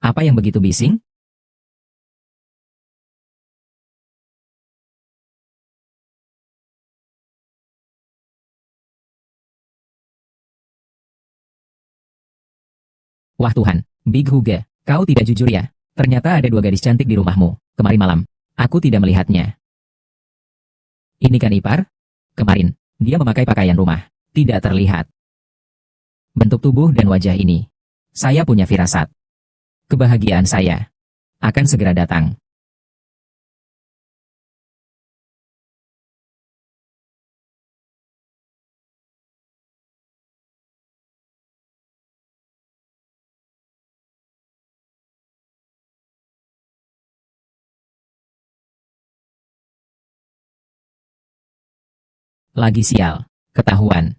Apa yang begitu bising? Wah Tuhan, Big Huge, kau tidak jujur ya. Ternyata ada dua gadis cantik di rumahmu, kemarin malam. Aku tidak melihatnya. Ini kan Ipar? Kemarin, dia memakai pakaian rumah. Tidak terlihat. Bentuk tubuh dan wajah ini. Saya punya firasat. Kebahagiaan saya akan segera datang. Lagi sial. Ketahuan.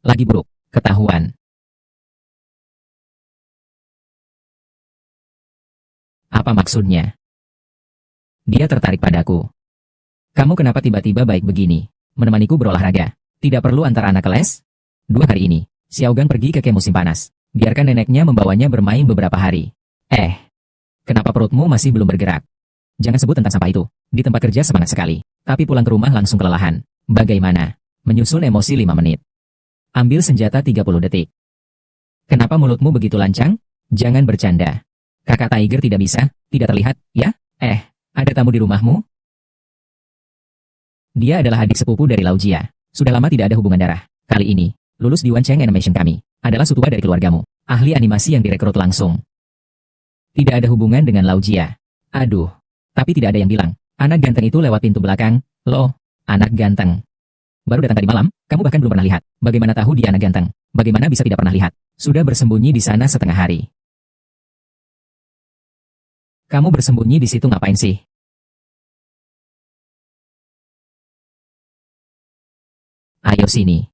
Lagi buruk. Ketahuan. Apa maksudnya? Dia tertarik padaku. Kamu kenapa tiba-tiba baik begini? Menemaniku berolahraga. Tidak perlu antar anak kelas? 2 hari ini, Xiaogang pergi ke camp musim panas. Biarkan neneknya membawanya bermain beberapa hari. Kenapa perutmu masih belum bergerak? Jangan sebut tentang sampah itu. Di tempat kerja semangat sekali. Tapi pulang ke rumah langsung kelelahan. Bagaimana? Menyusun emosi 5 menit. Ambil senjata 30 detik. Kenapa mulutmu begitu lancang? Jangan bercanda. Kakak Tiger tidak bisa, tidak terlihat, ya? Ada tamu di rumahmu? Dia adalah adik sepupu dari Lao Jia. Sudah lama tidak ada hubungan darah. Kali ini, lulus di Wan Cheng Animation kami. Adalah sutua dari keluargamu. Ahli animasi yang direkrut langsung. Tidak ada hubungan dengan Lao Jia. Aduh. Tapi tidak ada yang bilang. Anak ganteng itu lewat pintu belakang. Loh, anak ganteng. Baru datang tadi malam, kamu bahkan belum pernah lihat. Bagaimana tahu dia anak ganteng? Bagaimana bisa tidak pernah lihat? Sudah bersembunyi di sana setengah hari. Kamu bersembunyi di situ ngapain sih? Ayo sini.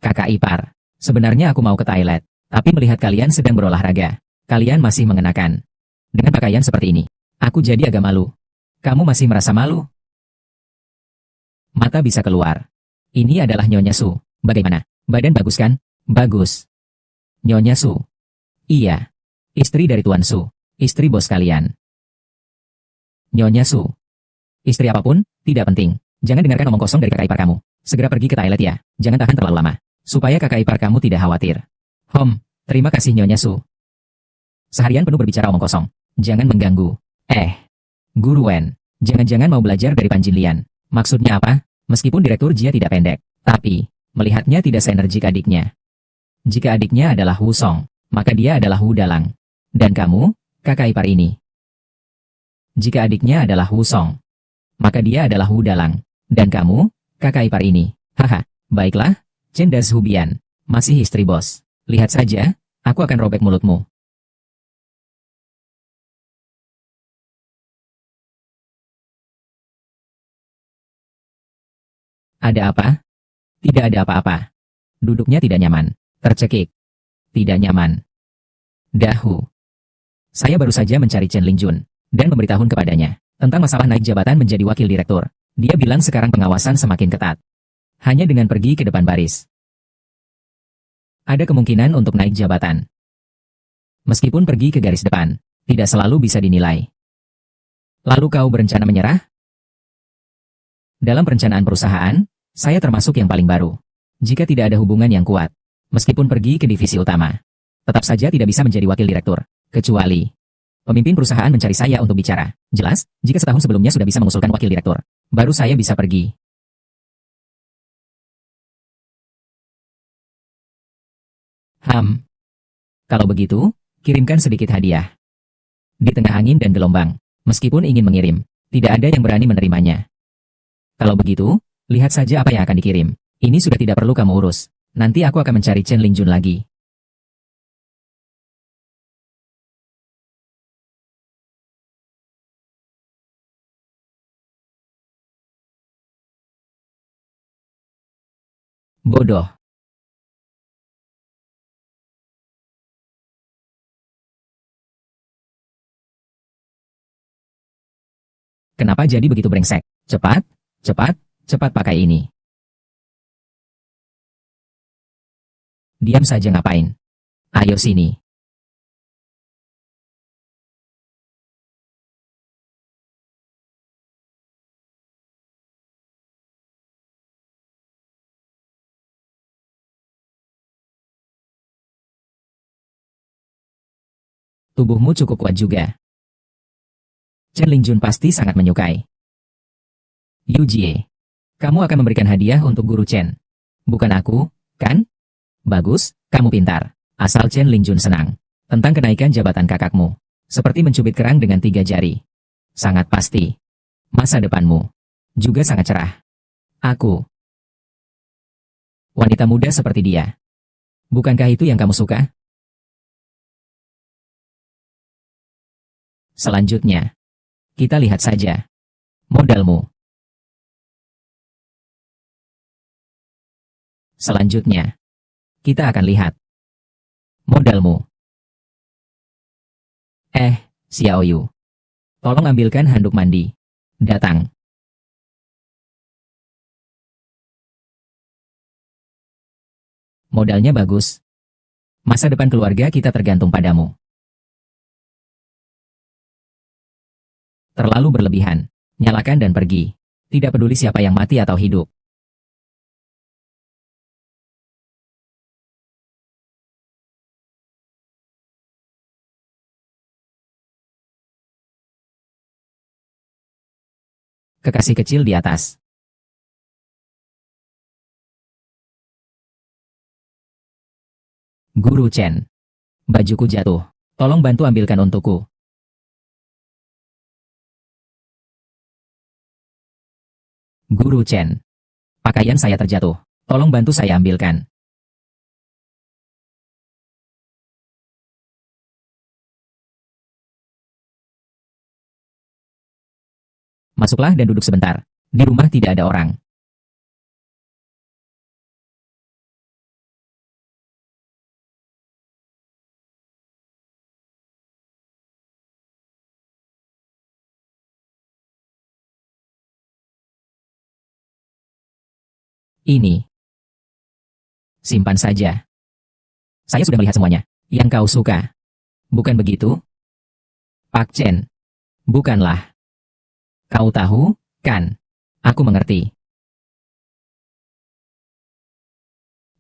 Kakak ipar. Sebenarnya aku mau ke toilet. Tapi melihat kalian sedang berolahraga. Kalian masih mengenakan. Dengan pakaian seperti ini. Aku jadi agak malu. Kamu masih merasa malu? Mata bisa keluar. Ini adalah Nyonya Su. Bagaimana? Badan bagus kan? Bagus. Nyonya Su. Iya. Istri dari Tuan Su. Istri bos kalian. Nyonya Su. Istri apapun, tidak penting. Jangan dengarkan omong kosong dari kakak ipar kamu. Segera pergi ke toilet ya. Jangan tahan terlalu lama. Supaya kakak ipar kamu tidak khawatir. Terima kasih Nyonya Su. Seharian penuh berbicara omong kosong. Jangan mengganggu. Guru Wen. Jangan-jangan mau belajar dari Panjin Lian. Maksudnya apa? Meskipun Direktur Jia tidak pendek. Tapi, melihatnya tidak seenergik adiknya. Jika adiknya adalah Hu Song, maka dia adalah Hu Dalang. Dan kamu, kakak ipar ini. Jika adiknya adalah Hu Song, maka dia adalah Hu Dalang. Dan kamu, kakak ipar ini. Haha, baiklah, Chen Das Hubian. Masih istri bos. Lihat saja, aku akan robek mulutmu. Ada apa? Tidak ada apa-apa. Duduknya tidak nyaman. Tercekik. Tidak nyaman. Dahu. Saya baru saja mencari Chen Lingjun dan memberitahu kepadanya tentang masalah naik jabatan menjadi wakil direktur. Dia bilang sekarang pengawasan semakin ketat. Hanya dengan pergi ke depan baris. Ada kemungkinan untuk naik jabatan. Meskipun pergi ke garis depan, tidak selalu bisa dinilai. Lalu kau berencana menyerah? Dalam perencanaan perusahaan, saya termasuk yang paling baru. Jika tidak ada hubungan yang kuat, meskipun pergi ke divisi utama, tetap saja tidak bisa menjadi wakil direktur. Kecuali pemimpin perusahaan mencari saya untuk bicara. Jelas, jika setahun sebelumnya sudah bisa mengusulkan wakil direktur, baru saya bisa pergi. Kalau begitu, kirimkan sedikit hadiah. Di tengah angin dan gelombang, meskipun ingin mengirim, tidak ada yang berani menerimanya. Kalau begitu, lihat saja apa yang akan dikirim. Ini sudah tidak perlu kamu urus. Nanti aku akan mencari Chen Lingjun lagi. Bodoh. Kenapa jadi begitu brengsek? Cepat, cepat, Cepat pakai ini. Diam saja ngapain? Ayo sini. Tubuhmu cukup kuat juga. Chen Lingjun pasti sangat menyukai. Yu Jie, kamu akan memberikan hadiah untuk guru Chen. Bukan aku, kan? Bagus, kamu pintar. Asal Chen Lingjun senang. Tentang kenaikan jabatan kakakmu. Seperti mencubit kerang dengan 3 jari. Sangat pasti. Masa depanmu juga sangat cerah. Aku. Wanita muda seperti dia. Bukankah itu yang kamu suka? Selanjutnya, kita lihat saja modalmu. Selanjutnya, kita akan lihat modalmu. Xiao Yu. Tolong ambilkan handuk mandi. Datang. Modalnya bagus. Masa depan keluarga kita tergantung padamu. Terlalu berlebihan. Nyalakan dan pergi. Tidak peduli siapa yang mati atau hidup. Kekasih kecil di atas. Guru Chen. Bajuku jatuh. Tolong bantu ambilkan untukku. Guru Chen. Pakaian saya terjatuh. Tolong bantu saya ambilkan. Masuklah dan duduk sebentar. Di rumah tidak ada orang. Ini. Simpan saja. Saya sudah melihat semuanya. Yang kau suka. Bukan begitu? Pak Chen. Bukanlah. Kau tahu, kan? Aku mengerti.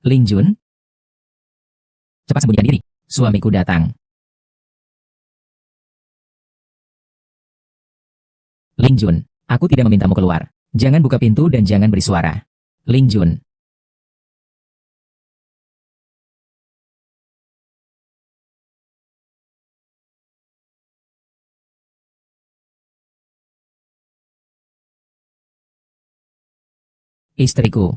Lingjun? Cepat sembunyikan diri. Suamiku datang. Lingjun, aku tidak memintamu keluar. Jangan buka pintu dan jangan beri suara. Lingjun. Istriku.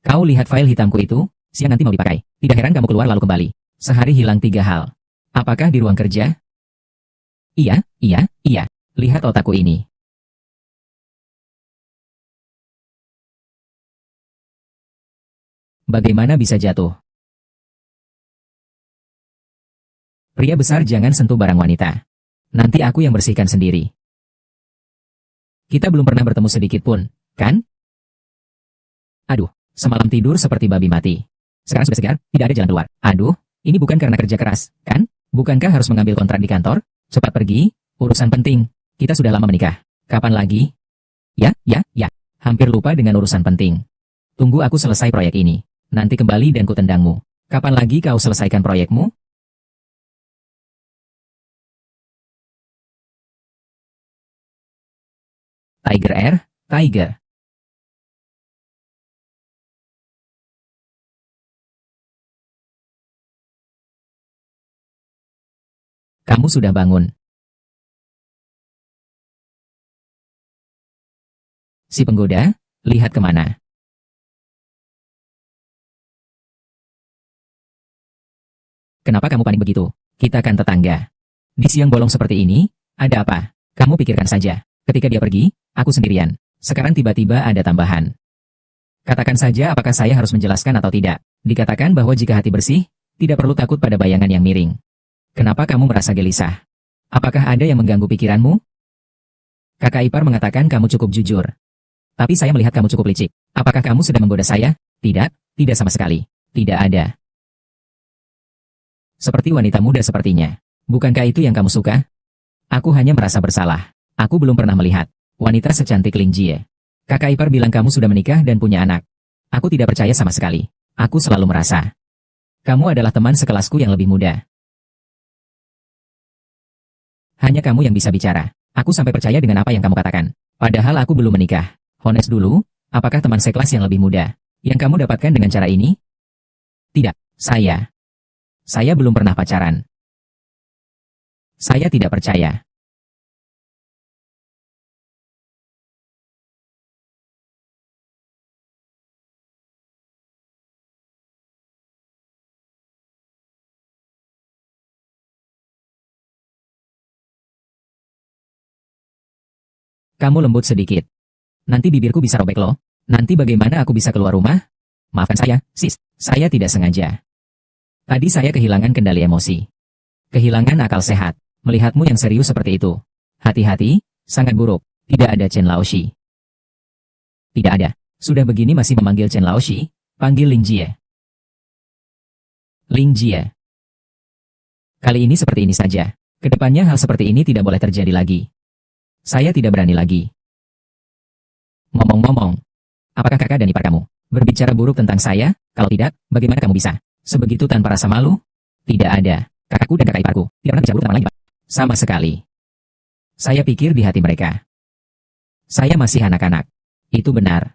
Kau lihat file hitamku itu? Siang nanti mau dipakai. Tidak heran kamu keluar lalu kembali. Sehari hilang 3 hal. Apakah di ruang kerja? Iya. Lihat otakku ini. Bagaimana bisa jatuh? Pria besar jangan sentuh barang wanita. Nanti aku yang bersihkan sendiri. Kita belum pernah bertemu sedikit pun, kan? Aduh, semalam tidur seperti babi mati. Sekarang sudah segar, tidak ada jalan keluar. Aduh, ini bukan karena kerja keras, kan? Bukankah harus mengambil kontrak di kantor? Cepat pergi, urusan penting. Kita sudah lama menikah. Kapan lagi? Ya. Hampir lupa dengan urusan penting. Tunggu aku selesai proyek ini. Nanti kembali dan kutendangmu. Kapan lagi kau selesaikan proyekmu? Tiger Air, Tiger. Kamu sudah bangun. Si penggoda, lihat kemana? Kenapa kamu panik begitu? Kita kan tetangga. Di siang bolong seperti ini, ada apa? Kamu pikirkan saja. Ketika dia pergi, aku sendirian. Sekarang tiba-tiba ada tambahan. Katakan saja apakah saya harus menjelaskan atau tidak. Dikatakan bahwa jika hati bersih, tidak perlu takut pada bayangan yang miring. Kenapa kamu merasa gelisah? Apakah ada yang mengganggu pikiranmu? Kakak ipar mengatakan kamu cukup jujur. Tapi saya melihat kamu cukup licik. Apakah kamu sedang menggoda saya? Tidak, tidak sama sekali. Tidak ada. Seperti wanita muda sepertinya. Bukankah itu yang kamu suka? Aku hanya merasa bersalah. Aku belum pernah melihat wanita secantik Ling Jie. Kakak ipar bilang kamu sudah menikah dan punya anak. Aku tidak percaya sama sekali. Aku selalu merasa kamu adalah teman sekelasku yang lebih muda. Hanya kamu yang bisa bicara. Aku sampai percaya dengan apa yang kamu katakan. Padahal aku belum menikah. Honest dulu, apakah teman sekelas yang lebih muda yang kamu dapatkan dengan cara ini? Tidak, saya. Saya belum pernah pacaran. Saya tidak percaya. Kamu lembut sedikit. Nanti bibirku bisa robek loh. Nanti bagaimana aku bisa keluar rumah? Maafkan saya, sis. Saya tidak sengaja. Tadi saya kehilangan kendali emosi. Kehilangan akal sehat. Melihatmu yang serius seperti itu. Hati-hati, sangat buruk. Tidak ada Chen Laoshi. Tidak ada. Sudah begini masih memanggil Chen Laoshi? Panggil Ling Jie. Ling Jie. Kali ini seperti ini saja. Kedepannya hal seperti ini tidak boleh terjadi lagi. Saya tidak berani lagi. Ngomong-ngomong, apakah kakak dan ipar kamu berbicara buruk tentang saya? Kalau tidak, bagaimana kamu bisa sebegitu tanpa rasa malu? Tidak ada. Kakakku dan kakak iparku tidak pernah bicara buruk tentang orang lain, Pak. Sama sekali. Saya pikir di hati mereka. Saya masih anak-anak. Itu benar.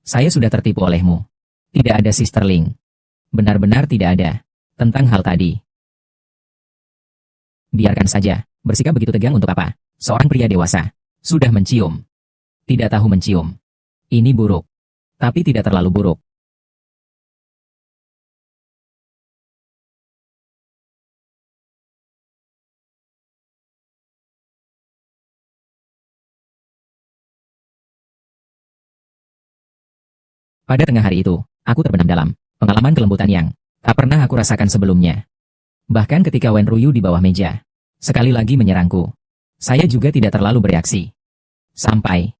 Saya sudah tertipu olehmu. Tidak ada Sister Ling. Benar-benar tidak ada. Tentang hal tadi. Biarkan saja. Bersikap begitu tegang untuk apa? Seorang pria dewasa. Sudah mencium. Tidak tahu mencium. Ini buruk. Tapi tidak terlalu buruk. Pada tengah hari itu, aku terbenam dalam pengalaman kelembutan yang tak pernah aku rasakan sebelumnya. Bahkan ketika Wen Ruyu di bawah meja sekali lagi menyerangku, saya juga tidak terlalu bereaksi. Sampai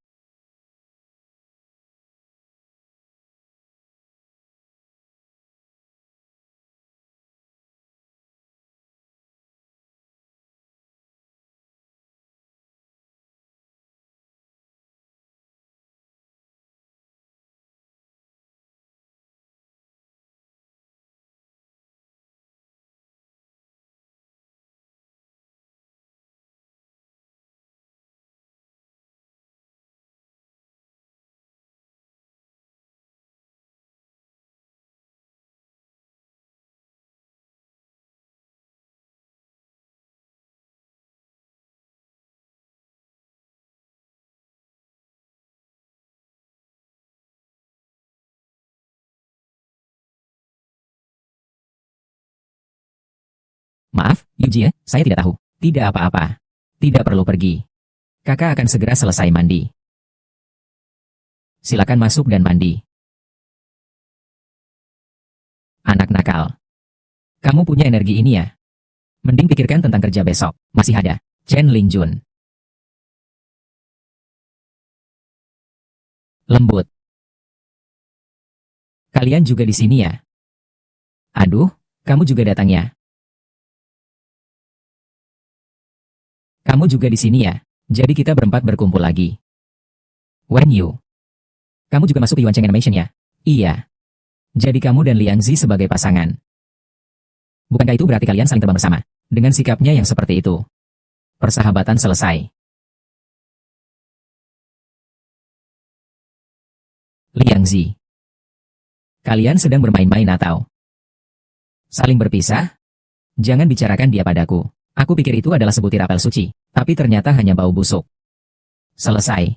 maaf, Yujie, saya tidak tahu. Tidak apa-apa. Tidak perlu pergi. Kakak akan segera selesai mandi. Silakan masuk dan mandi. Anak nakal. Kamu punya energi ini ya? Mending pikirkan tentang kerja besok. Masih ada. Chen Lingjun. Lembut. Kalian juga di sini ya? Aduh, kamu juga datang ya? Kamu juga di sini ya? Jadi kita berempat berkumpul lagi. Wen Yu. Kamu juga masuk Yuan Cheng Animation ya? Iya. Jadi kamu dan Liang Zi sebagai pasangan. Bukankah itu berarti kalian saling terbang bersama? Dengan sikapnya yang seperti itu. Persahabatan selesai. Liang Zi. Kalian sedang bermain-main atau saling berpisah? Jangan bicarakan dia padaku. Aku pikir itu adalah sebutir apel suci, tapi ternyata hanya bau busuk. Selesai.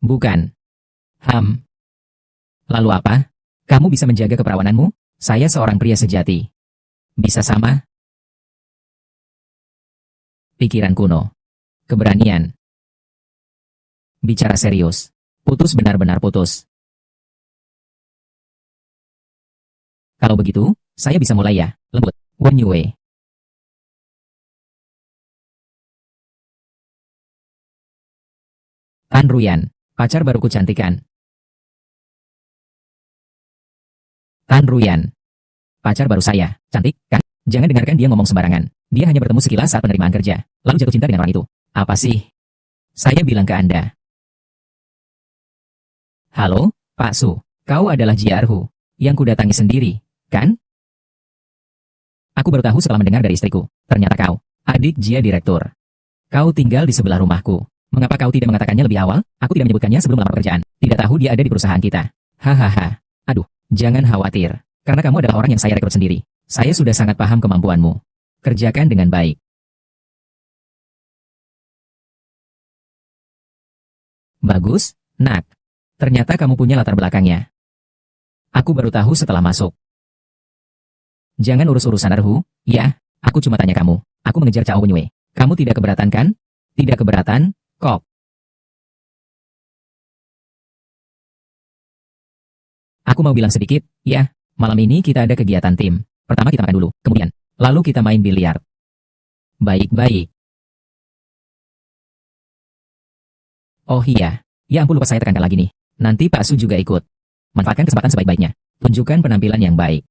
Bukan. Lalu apa? Kamu bisa menjaga keperawananmu? Saya seorang pria sejati. Bisa sama? Pikiran kuno. Keberanian. Bicara serius. Putus benar-benar putus. Kalau begitu, saya bisa mulai ya, lembut. Wen Yue. Tan Ruyan, pacar baruku cantik kan? Tan Ruyan, pacar baru saya, cantik kan? Jangan dengarkan dia ngomong sembarangan. Dia hanya bertemu sekilas saat penerimaan kerja, lalu jatuh cinta dengan orang itu. Apa sih? Saya bilang ke Anda. Halo, Pak Su, kau adalah Jiarhu, yang kudatangi sendiri, kan? Aku baru tahu setelah mendengar dari istriku. Ternyata kau, adik Jia direktur. Kau tinggal di sebelah rumahku. Mengapa kau tidak mengatakannya lebih awal? Aku tidak menyebutkannya sebelum melamar pekerjaan. Tidak tahu dia ada di perusahaan kita. Hahaha. Aduh, jangan khawatir. Karena kamu adalah orang yang saya rekrut sendiri. Saya sudah sangat paham kemampuanmu. Kerjakan dengan baik. Bagus, nak. Ternyata kamu punya latar belakangnya. Aku baru tahu setelah masuk. Jangan urus-urusan Erhu, ya. Aku cuma tanya kamu. Aku mengejar Cao Wenyue. Kamu tidak keberatan kan? Tidak keberatan, kok. Aku mau bilang sedikit, ya. Malam ini kita ada kegiatan tim. Pertama kita makan dulu, kemudian, lalu kita main biliar. Baik-baik. Oh iya. Ya ampun lupa saya tekankan lagi nih. Nanti Pak Su juga ikut. Manfaatkan kesempatan sebaik-baiknya. Tunjukkan penampilan yang baik.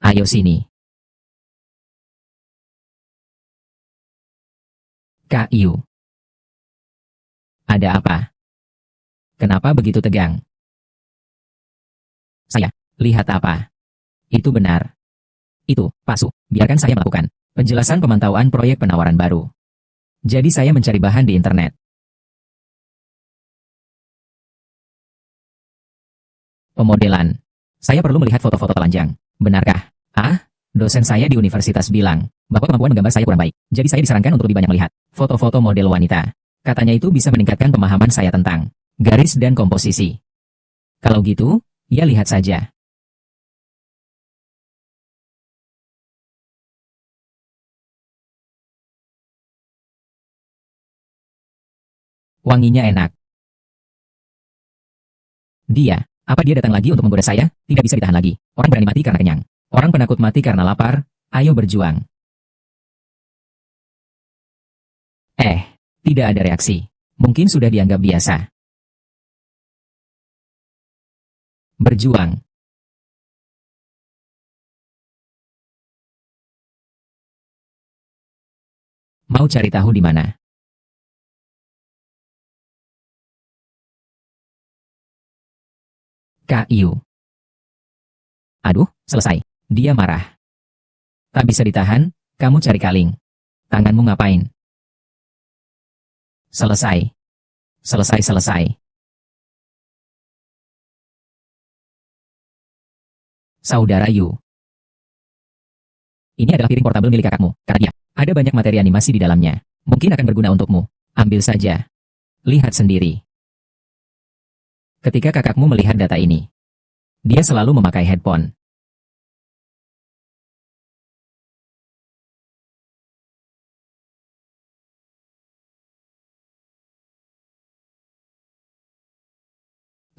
Ayo sini. Kak Yu. Ada apa? Kenapa begitu tegang? Saya, lihat apa? Itu benar. Itu, Pak Su, biarkan saya melakukan penjelasan pemantauan proyek penawaran baru. Jadi saya mencari bahan di internet. Pemodelan. Saya perlu melihat foto-foto telanjang. Benarkah? Ah, dosen saya di universitas bilang bahwa kemampuan menggambar saya kurang baik. Jadi saya disarankan untuk lebih banyak melihat foto-foto model wanita. Katanya itu bisa meningkatkan pemahaman saya tentang garis dan komposisi. Kalau gitu, ya lihat saja. Wanginya enak. Dia, apa dia datang lagi untuk menggoda saya? Tidak bisa ditahan lagi. Orang berani mati karena kenyang. Orang penakut mati karena lapar. Ayo berjuang. Tidak ada reaksi. Mungkin sudah dianggap biasa. Berjuang. Mau cari tahu di mana? Kak Yu. Aduh, selesai. Dia marah. Tak bisa ditahan, kamu cari kaling. Tanganmu ngapain? Selesai. Selesai. Saudara Yu. Ini adalah piring portabel milik kakakmu, karena dia ada banyak materi animasi di dalamnya. Mungkin akan berguna untukmu. Ambil saja. Lihat sendiri. Ketika kakakmu melihat data ini, dia selalu memakai headphone.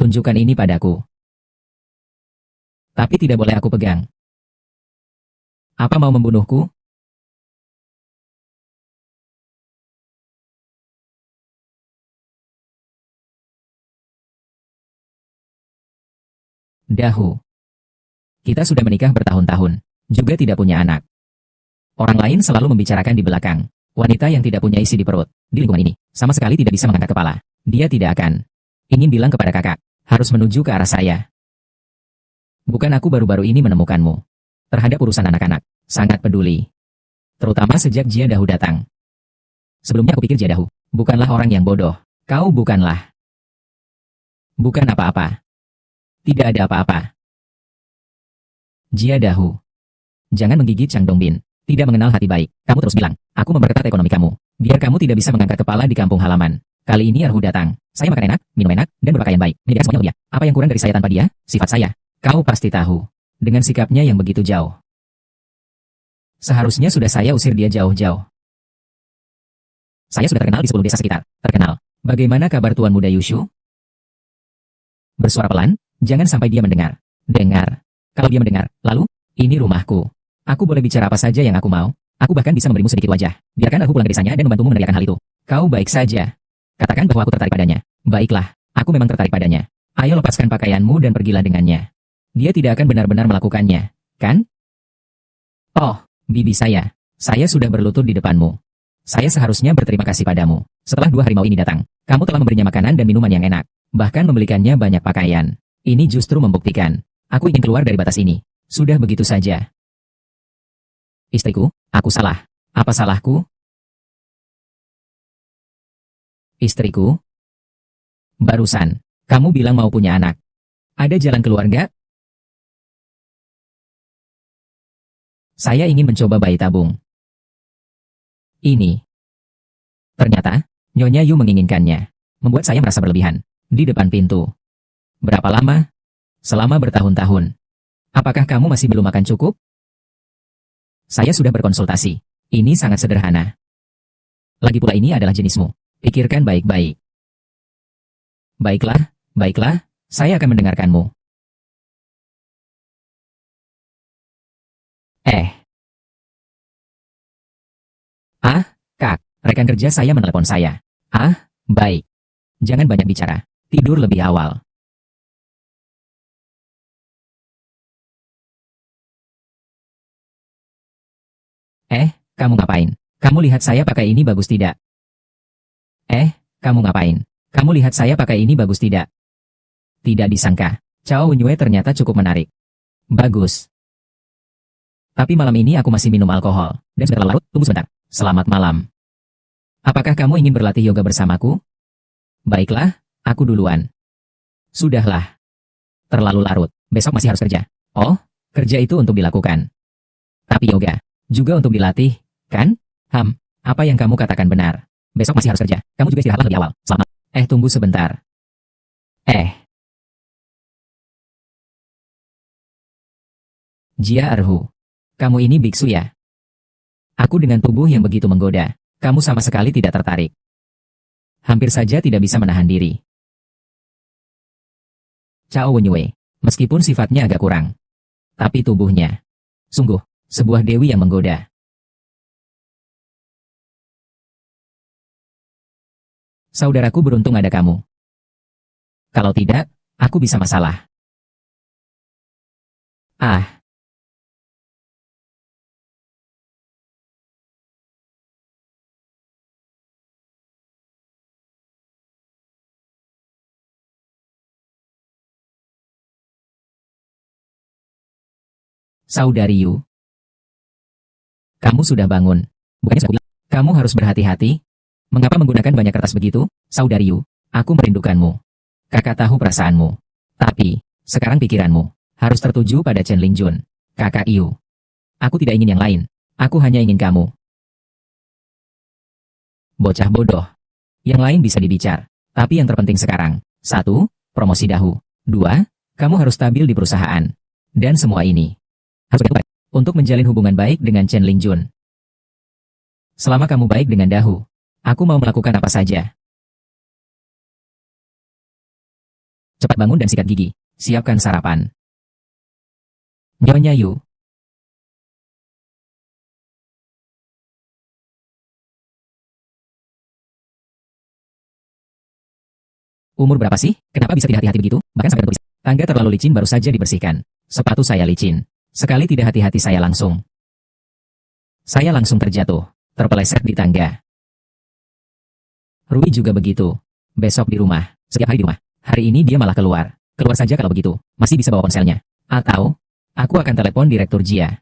Tunjukkan ini padaku. Tapi tidak boleh aku pegang. Apa mau membunuhku? Dahu. Kita sudah menikah bertahun-tahun. Juga tidak punya anak. Orang lain selalu membicarakan di belakang. Wanita yang tidak punya isi di perut. Di lingkungan ini, sama sekali tidak bisa mengangkat kepala. Dia tidak akan. Ingin bilang kepada kakak. Harus menuju ke arah saya. Bukan aku baru-baru ini menemukanmu. Terhadap urusan anak-anak. Sangat peduli. Terutama sejak Jia Dahu datang. Sebelumnya aku pikir Jia Dahu bukanlah orang yang bodoh. Kau bukanlah. Bukan apa-apa. Tidak ada apa-apa. Jia Dahu. Jangan menggigit Chang Dongbin. Tidak mengenal hati baik. Kamu terus bilang, aku memperketat ekonomi kamu. Biar kamu tidak bisa mengangkat kepala di kampung halaman. Kali ini Erhu datang. Saya makan enak, minum enak, dan berpakaian baik. Menyediakan semuanya untuk dia. Apa yang kurang dari saya tanpa dia? Sifat saya. Kau pasti tahu. Dengan sikapnya yang begitu jauh. Seharusnya sudah saya usir dia jauh-jauh. Saya sudah terkenal di 10 desa sekitar. Terkenal. Bagaimana kabar Tuan Muda Yushu? Bersuara pelan, jangan sampai dia mendengar. Dengar. Kalau dia mendengar, lalu, Ini rumahku. Aku boleh bicara apa saja yang aku mau. Aku bahkan bisa memberimu sedikit wajah. Biarkan aku pulang ke desanya dan membantumu meneriakan hal itu. Kau baik saja. Katakan bahwa aku tertarik padanya. Baiklah, aku memang tertarik padanya. Ayo lepaskan pakaianmu dan pergilah dengannya. Dia tidak akan benar-benar melakukannya, kan? Oh, bibi saya. Saya sudah berlutut di depanmu. Saya seharusnya berterima kasih padamu. Setelah 2 harimau ini datang, kamu telah memberinya makanan dan minuman yang enak. Bahkan membelikannya banyak pakaian. Ini justru membuktikan. Aku ingin keluar dari batas ini. Sudah begitu saja. Istriku, aku salah. Apa salahku? Istriku? Barusan, kamu bilang mau punya anak. Ada jalan keluar nggak? Saya ingin mencoba bayi tabung. Ini. Ternyata, Nyonya Yu menginginkannya. Membuat saya merasa berlebihan. Di depan pintu. Berapa lama? Selama bertahun-tahun. Apakah kamu masih belum makan cukup? Saya sudah berkonsultasi. Ini sangat sederhana. Lagi pula ini adalah jenismu. Pikirkan baik-baik. Baiklah, baiklah, saya akan mendengarkanmu. Kak, rekan kerja saya menelepon saya. Baik. Jangan banyak bicara. Tidur lebih awal. Kamu ngapain? Kamu lihat saya pakai ini bagus tidak? Kamu ngapain? Kamu lihat saya pakai ini bagus tidak? Tidak disangka. Cao Wenyue ternyata cukup menarik. Bagus. Tapi malam ini aku masih minum alkohol. Dan sudah larut, tunggu sebentar. Selamat malam. Apakah kamu ingin berlatih yoga bersamaku? Baiklah, aku duluan. Sudahlah. Terlalu larut. Besok masih harus kerja. Oh, kerja itu untuk dilakukan. Tapi yoga juga untuk dilatih, kan? Apa yang kamu katakan benar. Besok masih harus kerja. Kamu juga istirahatlah lebih awal. Selamat. Tunggu sebentar. Jia Erhu. Kamu ini biksu ya? Aku dengan tubuh yang begitu menggoda. Kamu sama sekali tidak tertarik. Hampir saja tidak bisa menahan diri. Cao Wenyue. Meskipun sifatnya agak kurang. Tapi tubuhnya. Sungguh, sebuah dewi yang menggoda. Saudaraku beruntung ada kamu. Kalau tidak, aku bisa masalah. Saudari Yu. Kamu sudah bangun. Bukannya sudah bilang, kamu harus berhati-hati. Mengapa menggunakan banyak kertas begitu, Saudari Yu? Aku merindukanmu. Kakak tahu perasaanmu. Tapi, sekarang pikiranmu harus tertuju pada Chen Lingjun. Kakak Yu. Aku tidak ingin yang lain. Aku hanya ingin kamu. Bocah bodoh. Yang lain bisa dibicar. Tapi yang terpenting sekarang. 1. Promosi dahu. 2. Kamu harus stabil di perusahaan. Dan semua ini harus bergantung untuk menjalin hubungan baik dengan Chen Lingjun. Selama kamu baik dengan dahu, aku mau melakukan apa saja. Cepat bangun dan sikat gigi. Siapkan sarapan. Nyonya Yu. Umur berapa sih? Kenapa bisa tidak hati-hati begitu? Bahkan sampai tertulis. Tangga terlalu licin baru saja dibersihkan. Sepatu saya licin. Sekali tidak hati-hati saya langsung terjatuh. Terpeleset di tangga. Rui juga begitu. Besok di rumah. Setiap hari di rumah. Hari ini dia malah keluar. Keluar saja kalau begitu. Masih bisa bawa ponselnya. Atau, aku akan telepon Direktur Jia.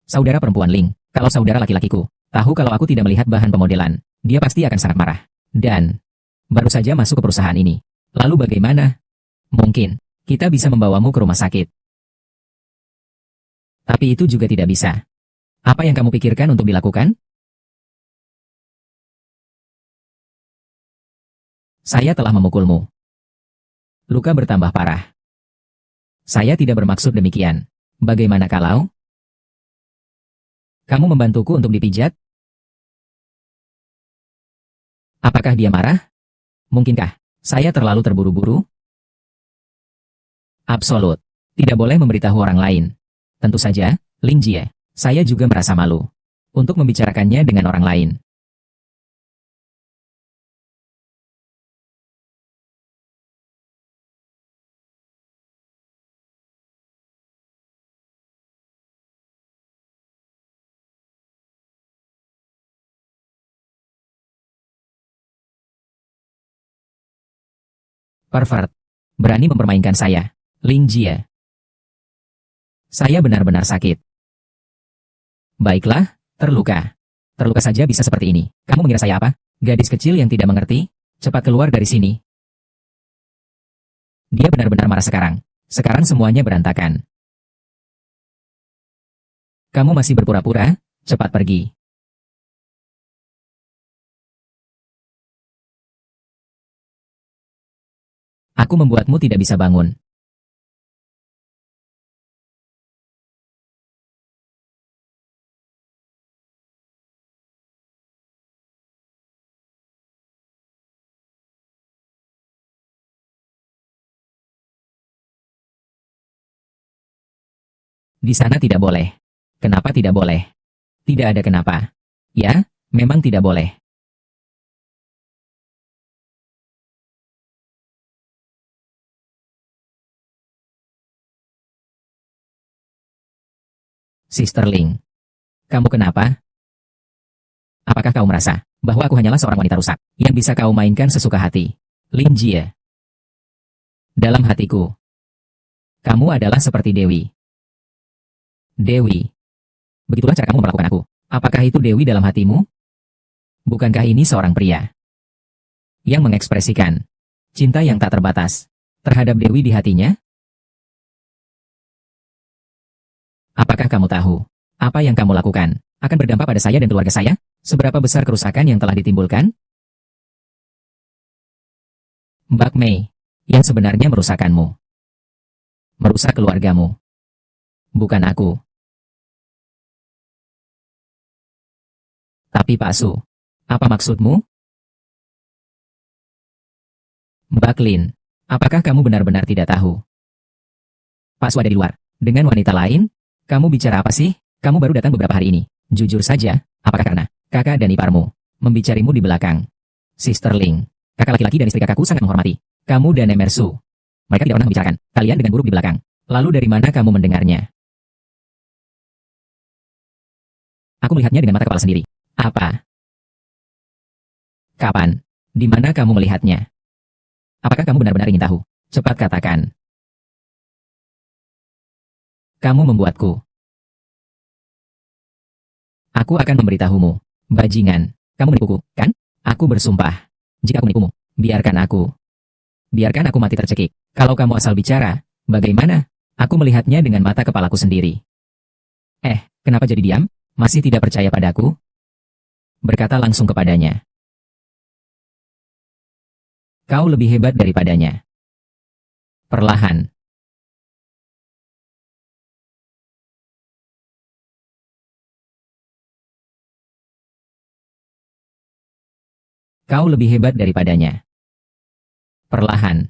Saudara perempuan Ling. Kalau saudara laki-lakiku tahu kalau aku tidak melihat bahan pemodelan, dia pasti akan sangat marah. Dan, baru saja masuk ke perusahaan ini. Lalu bagaimana? Mungkin, kita bisa membawamu ke rumah sakit. Tapi itu juga tidak bisa. Apa yang kamu pikirkan untuk dilakukan? Saya telah memukulmu. Luka bertambah parah. Saya tidak bermaksud demikian. Bagaimana kalau kamu membantuku untuk dipijat? Apakah dia marah? Mungkinkah saya terlalu terburu-buru? Absolut. Tidak boleh memberitahu orang lain. Tentu saja, Ling Jie. Saya juga merasa malu untuk membicarakannya dengan orang lain. Pervert. Berani mempermainkan saya. Ling Jie. Saya benar-benar sakit. Baiklah, terluka. Terluka saja bisa seperti ini. Kamu mengira saya apa? Gadis kecil yang tidak mengerti? Cepat keluar dari sini. Dia benar-benar marah sekarang. Sekarang semuanya berantakan. Kamu masih berpura-pura? Cepat pergi. Aku membuatmu tidak bisa bangun. Di sana tidak boleh. Kenapa tidak boleh? Tidak ada kenapa. Ya, memang tidak boleh. Sister Ling. Kamu kenapa? Apakah kau merasa bahwa aku hanyalah seorang wanita rusak yang bisa kau mainkan sesuka hati? Ling Jie. Dalam hatiku, kamu adalah seperti Dewi. Dewi. Begitulah cara kamu memperlakukan aku. Apakah itu Dewi dalam hatimu? Bukankah ini seorang pria yang mengekspresikan cinta yang tak terbatas terhadap Dewi di hatinya? Apakah kamu tahu apa yang kamu lakukan akan berdampak pada saya dan keluarga saya? Seberapa besar kerusakan yang telah ditimbulkan? Mbak Mei, yang sebenarnya merusakkanmu. Merusak keluargamu. Bukan aku. Tapi Pak Su, apa maksudmu? Mbak Lin, apakah kamu benar-benar tidak tahu? Pak Su ada di luar. Dengan wanita lain? Kamu bicara apa sih? Kamu baru datang beberapa hari ini. Jujur saja, apakah karena kakak dan iparmu membicarimu di belakang? Sister Ling, kakak laki-laki dan istri kakakku sangat menghormati kamu dan Emersu. Mereka tidak pernah membicarakan kalian dengan buruk di belakang. Lalu dari mana kamu mendengarnya? Aku melihatnya dengan mata kepala sendiri. Apa? Kapan? Di mana kamu melihatnya? Apakah kamu benar-benar ingin tahu? Cepat katakan. Kamu membuatku. Aku akan memberitahumu. Bajingan. Kamu menipuku, kan? Aku bersumpah. Jika aku menipumu, biarkan aku. Biarkan aku mati tercekik. Kalau kamu asal bicara, bagaimana? Aku melihatnya dengan mata kepalaku sendiri. Kenapa jadi diam? Masih tidak percaya padaku? Berkata langsung kepadanya. Kau lebih hebat daripadanya. Perlahan. Kau lebih hebat daripadanya. Perlahan.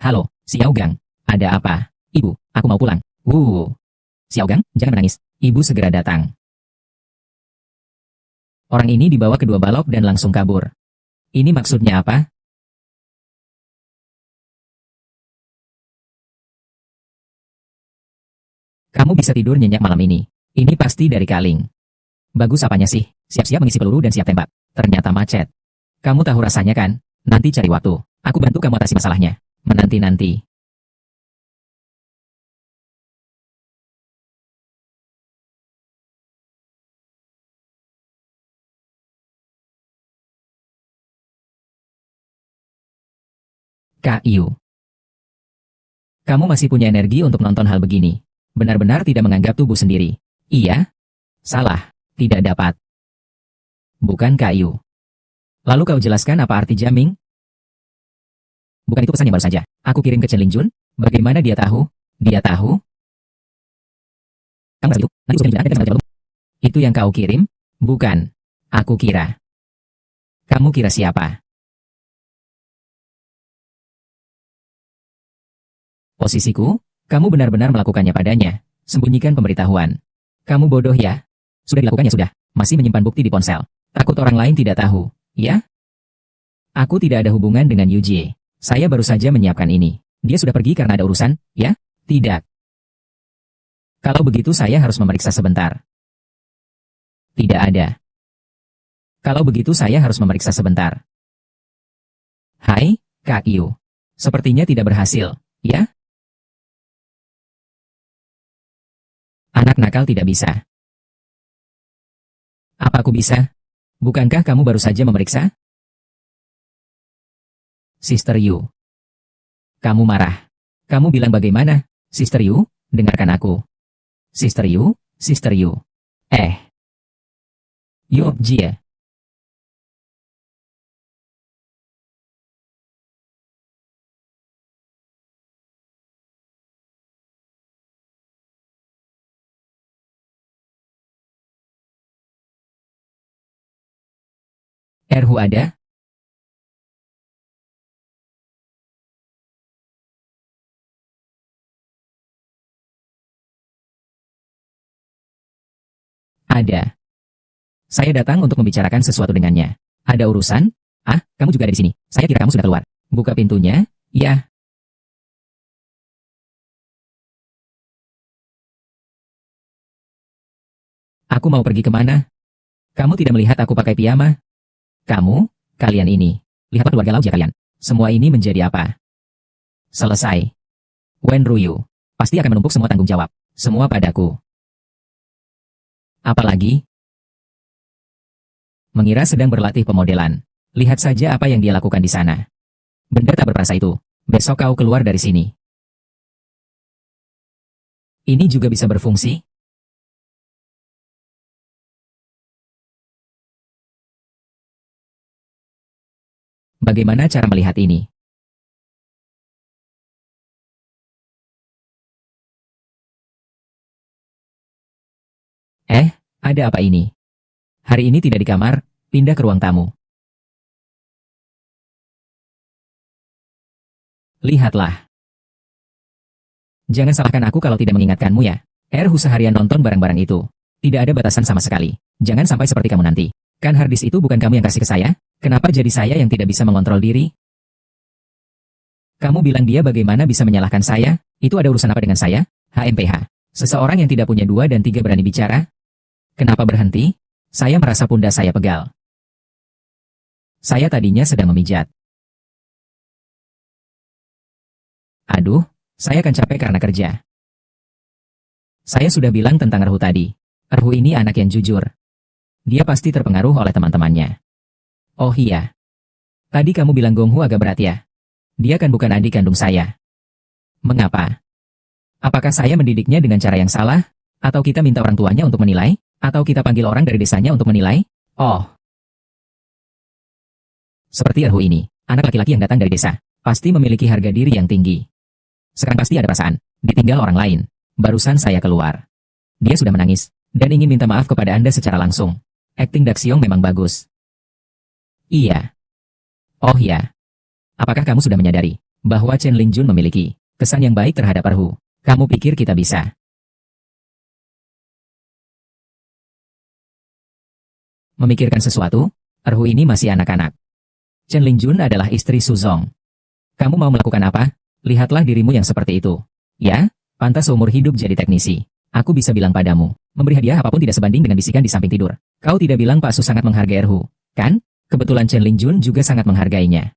Halo, Xiao Gang. Ada apa? Ibu, aku mau pulang. Xiao Gang, jangan menangis. Ibu segera datang. Orang ini dibawa kedua balok dan langsung kabur. Ini maksudnya apa? Kamu bisa tidur nyenyak malam ini. Ini pasti dari Kaling. Bagus apanya sih? Siap-siap mengisi peluru dan siap tembak. Ternyata macet. Kamu tahu rasanya kan? Nanti cari waktu. Aku bantu kamu atasi masalahnya. Menanti-nanti. Kak Yu. Kamu masih punya energi untuk nonton hal begini. Benar-benar tidak menganggap tubuh sendiri. Iya? Salah. Tidak dapat. Bukan Kak Yu. Lalu kau jelaskan apa arti jamming? Bukan itu pesan yang baru saja aku kirim ke Chen Lingjun? Bagaimana dia tahu? Dia tahu? Kamu merasa itu? Nanti usul Chen Lingjun akan itu yang kau kirim? Bukan. Aku kira. Kamu kira siapa? Posisiku? Kamu benar-benar melakukannya padanya. Sembunyikan pemberitahuan. Kamu bodoh ya? Sudah dilakukannya sudah. Masih menyimpan bukti di ponsel. Takut orang lain tidak tahu, ya? Aku tidak ada hubungan dengan Yu Jie. Saya baru saja menyiapkan ini. Dia sudah pergi karena ada urusan, ya? Tidak. Kalau begitu saya harus memeriksa sebentar. Tidak ada. Kalau begitu saya harus memeriksa sebentar. Hai, Kak Yu. Sepertinya tidak berhasil, ya? Anak nakal tidak bisa. Apa aku bisa? Bukankah kamu baru saja memeriksa? Sister Yu. Kamu marah. Kamu bilang bagaimana? Sister Yu, dengarkan aku. Sister Yu, Sister Yu. Yu Jie. Erhu ada? Ada. Saya datang untuk membicarakan sesuatu dengannya. Ada urusan? Ah, kamu juga ada di sini. Saya kira kamu sudah keluar. Buka pintunya, ya. Aku mau pergi kemana? Kamu tidak melihat aku pakai piyama? Kamu, kalian ini. Lihatlah keluarga Lauja kalian. Semua ini menjadi apa? Selesai. Wen Ruyu. Pasti akan menumpuk semua tanggung jawab. Semua padaku. Apalagi? Mengira sedang berlatih pemodelan. Lihat saja apa yang dia lakukan di sana. Benda tak berperasa itu. Besok kau keluar dari sini. Ini juga bisa berfungsi? Bagaimana cara melihat ini? Ada apa ini? Hari ini tidak di kamar, pindah ke ruang tamu. Lihatlah. Jangan salahkan aku kalau tidak mengingatkanmu ya. Erhu seharian nonton barang-barang itu. Tidak ada batasan sama sekali. Jangan sampai seperti kamu nanti. Kan harddisk itu bukan kamu yang kasih ke saya? Kenapa jadi saya yang tidak bisa mengontrol diri? Kamu bilang dia bagaimana bisa menyalahkan saya? Itu ada urusan apa dengan saya? HMPH. Seseorang yang tidak punya dua dan tiga berani bicara? Kenapa berhenti? Saya merasa pundak saya pegal. Saya tadinya sedang memijat. Aduh, saya kan capek karena kerja. Saya sudah bilang tentang Erhu tadi. Erhu ini anak yang jujur. Dia pasti terpengaruh oleh teman-temannya. Oh iya. Tadi kamu bilang Gonghu agak berat ya? Dia kan bukan adik kandung saya. Mengapa? Apakah saya mendidiknya dengan cara yang salah? Atau kita minta orang tuanya untuk menilai? Atau kita panggil orang dari desanya untuk menilai? Oh. Seperti Erhu ini, anak laki-laki yang datang dari desa, pasti memiliki harga diri yang tinggi. Sekarang pasti ada perasaan, ditinggal orang lain. Barusan saya keluar. Dia sudah menangis, dan ingin minta maaf kepada Anda secara langsung. Akting Daxiong memang bagus. Iya. Oh iya. Apakah kamu sudah menyadari bahwa Chen Lingjun memiliki kesan yang baik terhadap Erhu? Kamu pikir kita bisa memikirkan sesuatu? Erhu ini masih anak-anak. Chen Lingjun adalah istri Suzong. Kamu mau melakukan apa? Lihatlah dirimu yang seperti itu. Ya, pantas seumur hidup jadi teknisi. Aku bisa bilang padamu, memberi hadiah apapun tidak sebanding dengan bisikan di samping tidur. Kau tidak bilang Pak Su sangat menghargai Erhu, kan? Kebetulan Chen Lingjun juga sangat menghargainya.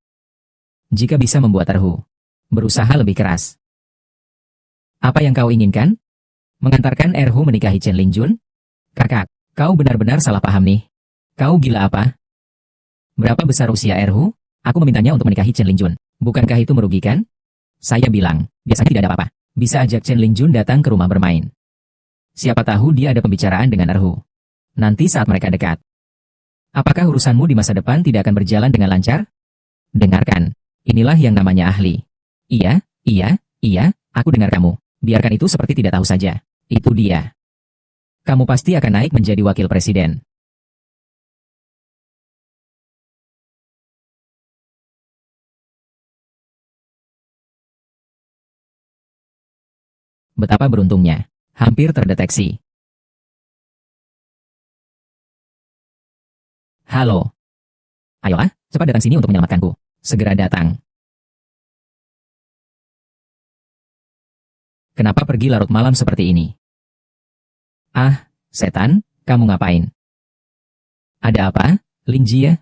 Jika bisa membuat Erhu berusaha lebih keras. Apa yang kau inginkan? Mengantarkan Erhu menikahi Chen Lingjun? Kakak, kau benar-benar salah paham nih. Kau gila apa? Berapa besar usia Erhu? Aku memintanya untuk menikahi Chen Lingjun. Bukankah itu merugikan? Saya bilang, biasanya tidak ada apa-apa. Bisa ajak Chen Lingjun datang ke rumah bermain. Siapa tahu dia ada pembicaraan dengan Erhu. Nanti saat mereka dekat. Apakah urusanmu di masa depan tidak akan berjalan dengan lancar? Dengarkan. Inilah yang namanya ahli. Iya, iya, iya, aku dengar kamu. Biarkan itu seperti tidak tahu saja. Itu dia. Kamu pasti akan naik menjadi wakil presiden. Betapa beruntungnya. Hampir terdeteksi. Halo. Ayolah, cepat datang sini untuk menyelamatkanku. Segera datang. Kenapa pergi larut malam seperti ini? Ah, setan, kamu ngapain? Ada apa, Ling Jie?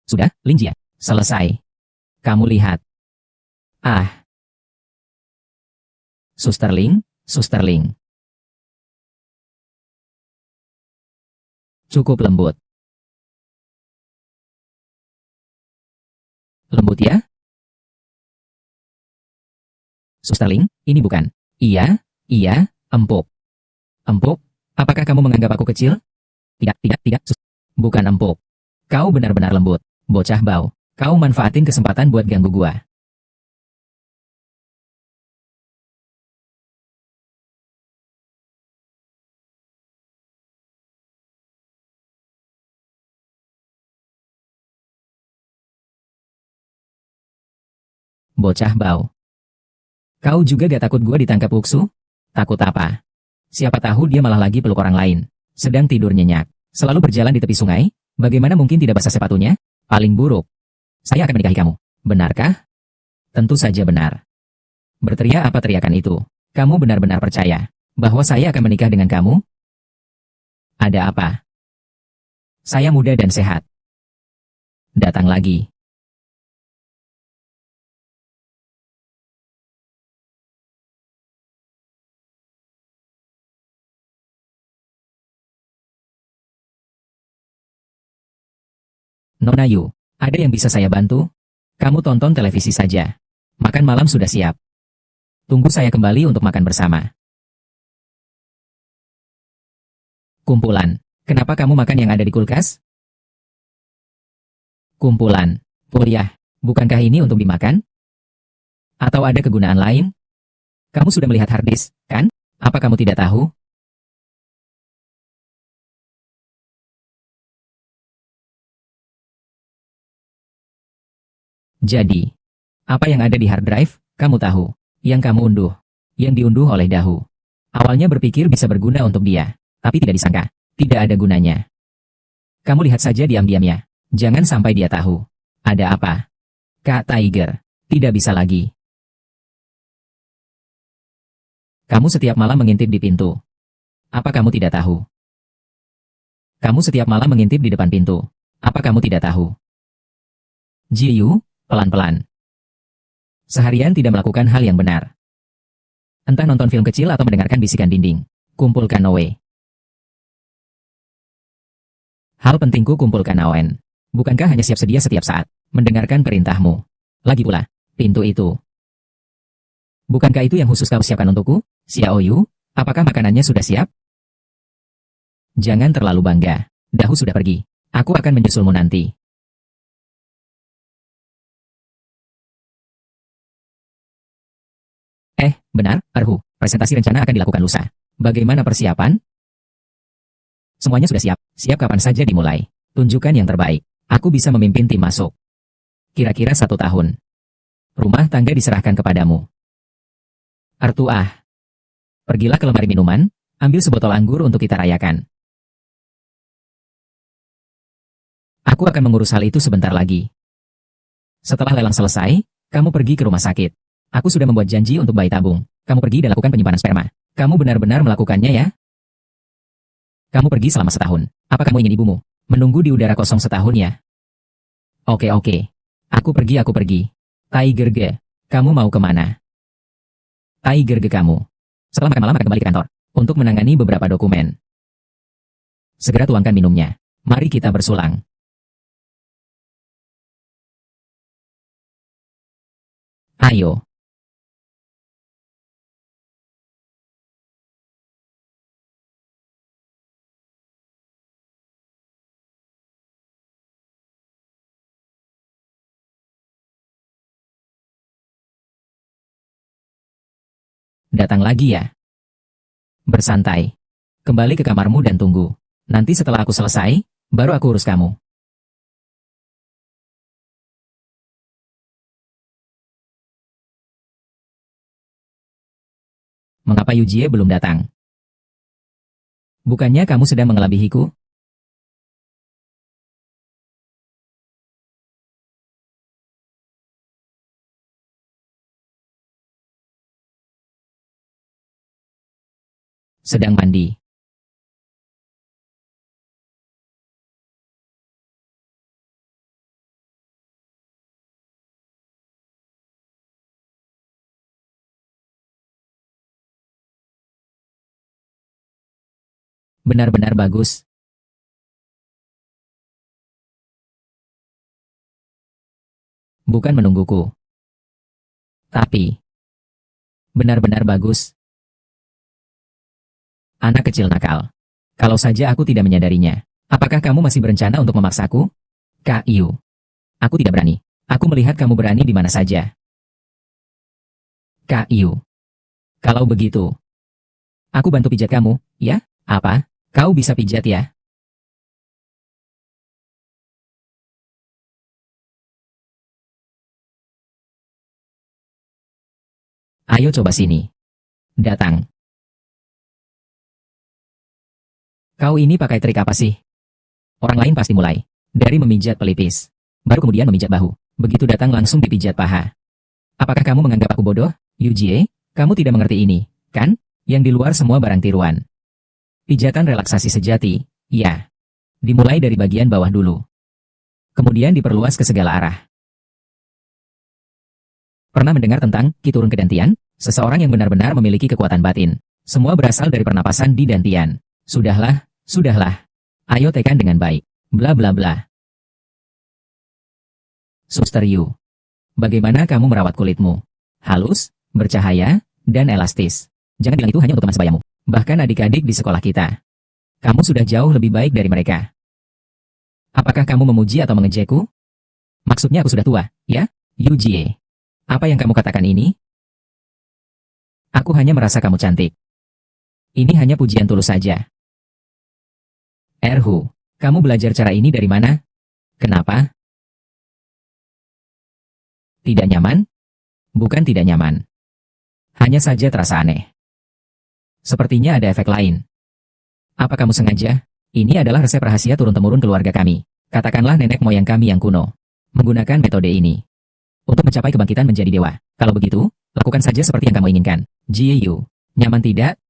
Sudah, Ling Jie. Selesai. Kamu lihat. Ah, Susterling, Susterling. Cukup lembut. Lembut ya? Susterling, ini bukan. Iya, iya, empuk. Empuk? Apakah kamu menganggap aku kecil? Tidak, tidak, tidak. Bukan empuk. Kau benar-benar lembut. Bocah bau. Kau manfaatin kesempatan buat ganggu gua. Bocah bau. Kau juga gak takut gua ditangkap Uksu? Takut apa? Siapa tahu dia malah lagi peluk orang lain. Sedang tidur nyenyak. Selalu berjalan di tepi sungai. Bagaimana mungkin tidak basah sepatunya? Paling buruk. Saya akan menikahi kamu. Benarkah? Tentu saja benar. Berteriak apa teriakan itu? Kamu benar-benar percaya bahwa saya akan menikah dengan kamu? Ada apa? Saya muda dan sehat. Datang lagi. Nona Yu, ada yang bisa saya bantu? Kamu tonton televisi saja. Makan malam sudah siap. Tunggu saya kembali untuk makan bersama. Kumpulan. Kenapa kamu makan yang ada di kulkas? Kumpulan. Kuliah. Bukankah ini untuk dimakan? Atau ada kegunaan lain? Kamu sudah melihat harddisk, kan? Apa kamu tidak tahu? Jadi, apa yang ada di hard drive, kamu tahu. Yang kamu unduh. Yang diunduh oleh Dahu. Awalnya berpikir bisa berguna untuk dia. Tapi tidak disangka. Tidak ada gunanya. Kamu lihat saja diam-diamnya. Jangan sampai dia tahu. Ada apa? Kak Tiger. Tidak bisa lagi. Kamu setiap malam mengintip di pintu. Apa kamu tidak tahu? Kamu setiap malam mengintip di depan pintu. Apa kamu tidak tahu? Jiyu, pelan-pelan. Seharian tidak melakukan hal yang benar. Entah nonton film kecil atau mendengarkan bisikan dinding. Kumpulkan Owe. Hal pentingku kumpulkan Awen. Bukankah hanya siap sedia setiap saat mendengarkan perintahmu? Lagi pula, pintu itu. Bukankah itu yang khusus kau siapkan untukku? Xiao Yu, apakah makanannya sudah siap? Jangan terlalu bangga. Dahu sudah pergi. Aku akan menyusulmu nanti. Benar, Erhu. Presentasi rencana akan dilakukan lusa. Bagaimana persiapan? Semuanya sudah siap. Siap kapan saja dimulai. Tunjukkan yang terbaik. Aku bisa memimpin tim masuk. Kira-kira 1 tahun. Rumah tangga diserahkan kepadamu. Artuah. Pergilah ke lemari minuman, ambil sebotol anggur untuk kita rayakan. Aku akan mengurus hal itu sebentar lagi. Setelah lelang selesai, kamu pergi ke rumah sakit. Aku sudah membuat janji untuk bayi tabung. Kamu pergi dan lakukan penyimpanan sperma. Kamu benar-benar melakukannya ya? Kamu pergi selama 1 tahun. Apa kamu ingin ibumu menunggu di udara kosong 1 tahun ya? Oke oke. Aku pergi aku pergi. Tiger Ge, kamu mau kemana? Tiger Ge kamu. Setelah makan malam akan kembali ke kantor. Untuk menangani beberapa dokumen. Segera tuangkan minumnya. Mari kita bersulang. Ayo. Datang lagi ya. Bersantai. Kembali ke kamarmu dan tunggu. Nanti setelah aku selesai, baru aku urus kamu. Mengapa Yujie belum datang? Bukannya kamu sedang mengelabihiku? Sedang mandi. Benar-benar bagus. Bukan menungguku. Tapi, benar-benar bagus. Anak kecil nakal. Kalau saja aku tidak menyadarinya. Apakah kamu masih berencana untuk memaksaku? Kak Yu. Aku tidak berani. Aku melihat kamu berani di mana saja. Kak Yu. Kalau begitu, aku bantu pijat kamu, ya? Apa? Kau bisa pijat ya? Ayo coba sini. Datang. Kau ini pakai trik apa sih? Orang lain pasti mulai dari memijat pelipis. Baru kemudian memijat bahu. Begitu datang langsung dipijat paha. Apakah kamu menganggap aku bodoh? Yujie, kamu tidak mengerti ini, kan? Yang di luar semua barang tiruan. Pijatan relaksasi sejati, ya. Dimulai dari bagian bawah dulu. Kemudian diperluas ke segala arah. Pernah mendengar tentang ki turun ke dantian? Seseorang yang benar-benar memiliki kekuatan batin. Semua berasal dari pernapasan di dantian. Sudahlah, sudahlah. Ayo tekan dengan baik. Bla bla bla. Suster Yu. Bagaimana kamu merawat kulitmu? Halus, bercahaya, dan elastis. Jangan bilang itu hanya untuk teman sebayamu. Bahkan adik-adik di sekolah kita. Kamu sudah jauh lebih baik dari mereka. Apakah kamu memuji atau mengejekku? Maksudnya aku sudah tua, ya? Yujie. Apa yang kamu katakan ini? Aku hanya merasa kamu cantik. Ini hanya pujian tulus saja. Erhu, kamu belajar cara ini dari mana? Kenapa? Tidak nyaman? Bukan tidak nyaman. Hanya saja terasa aneh. Sepertinya ada efek lain. Apa kamu sengaja? Ini adalah resep rahasia turun-temurun keluarga kami. Katakanlah nenek moyang kami yang kuno. Menggunakan metode ini. Untuk mencapai kebangkitan menjadi dewa. Kalau begitu, lakukan saja seperti yang kamu inginkan. Jie Yu. Nyaman tidak?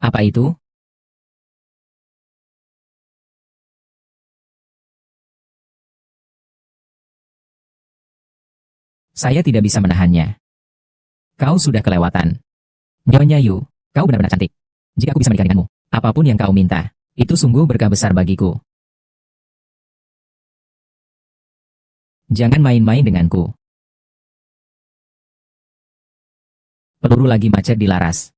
Apa itu? Saya tidak bisa menahannya. Kau sudah kelewatan. Nyonya Yu, kau benar-benar cantik. Jika aku bisa menikah denganmu, apapun yang kau minta, itu sungguh berkah besar bagiku. Jangan main-main denganku. Peluru lagi macet di laras.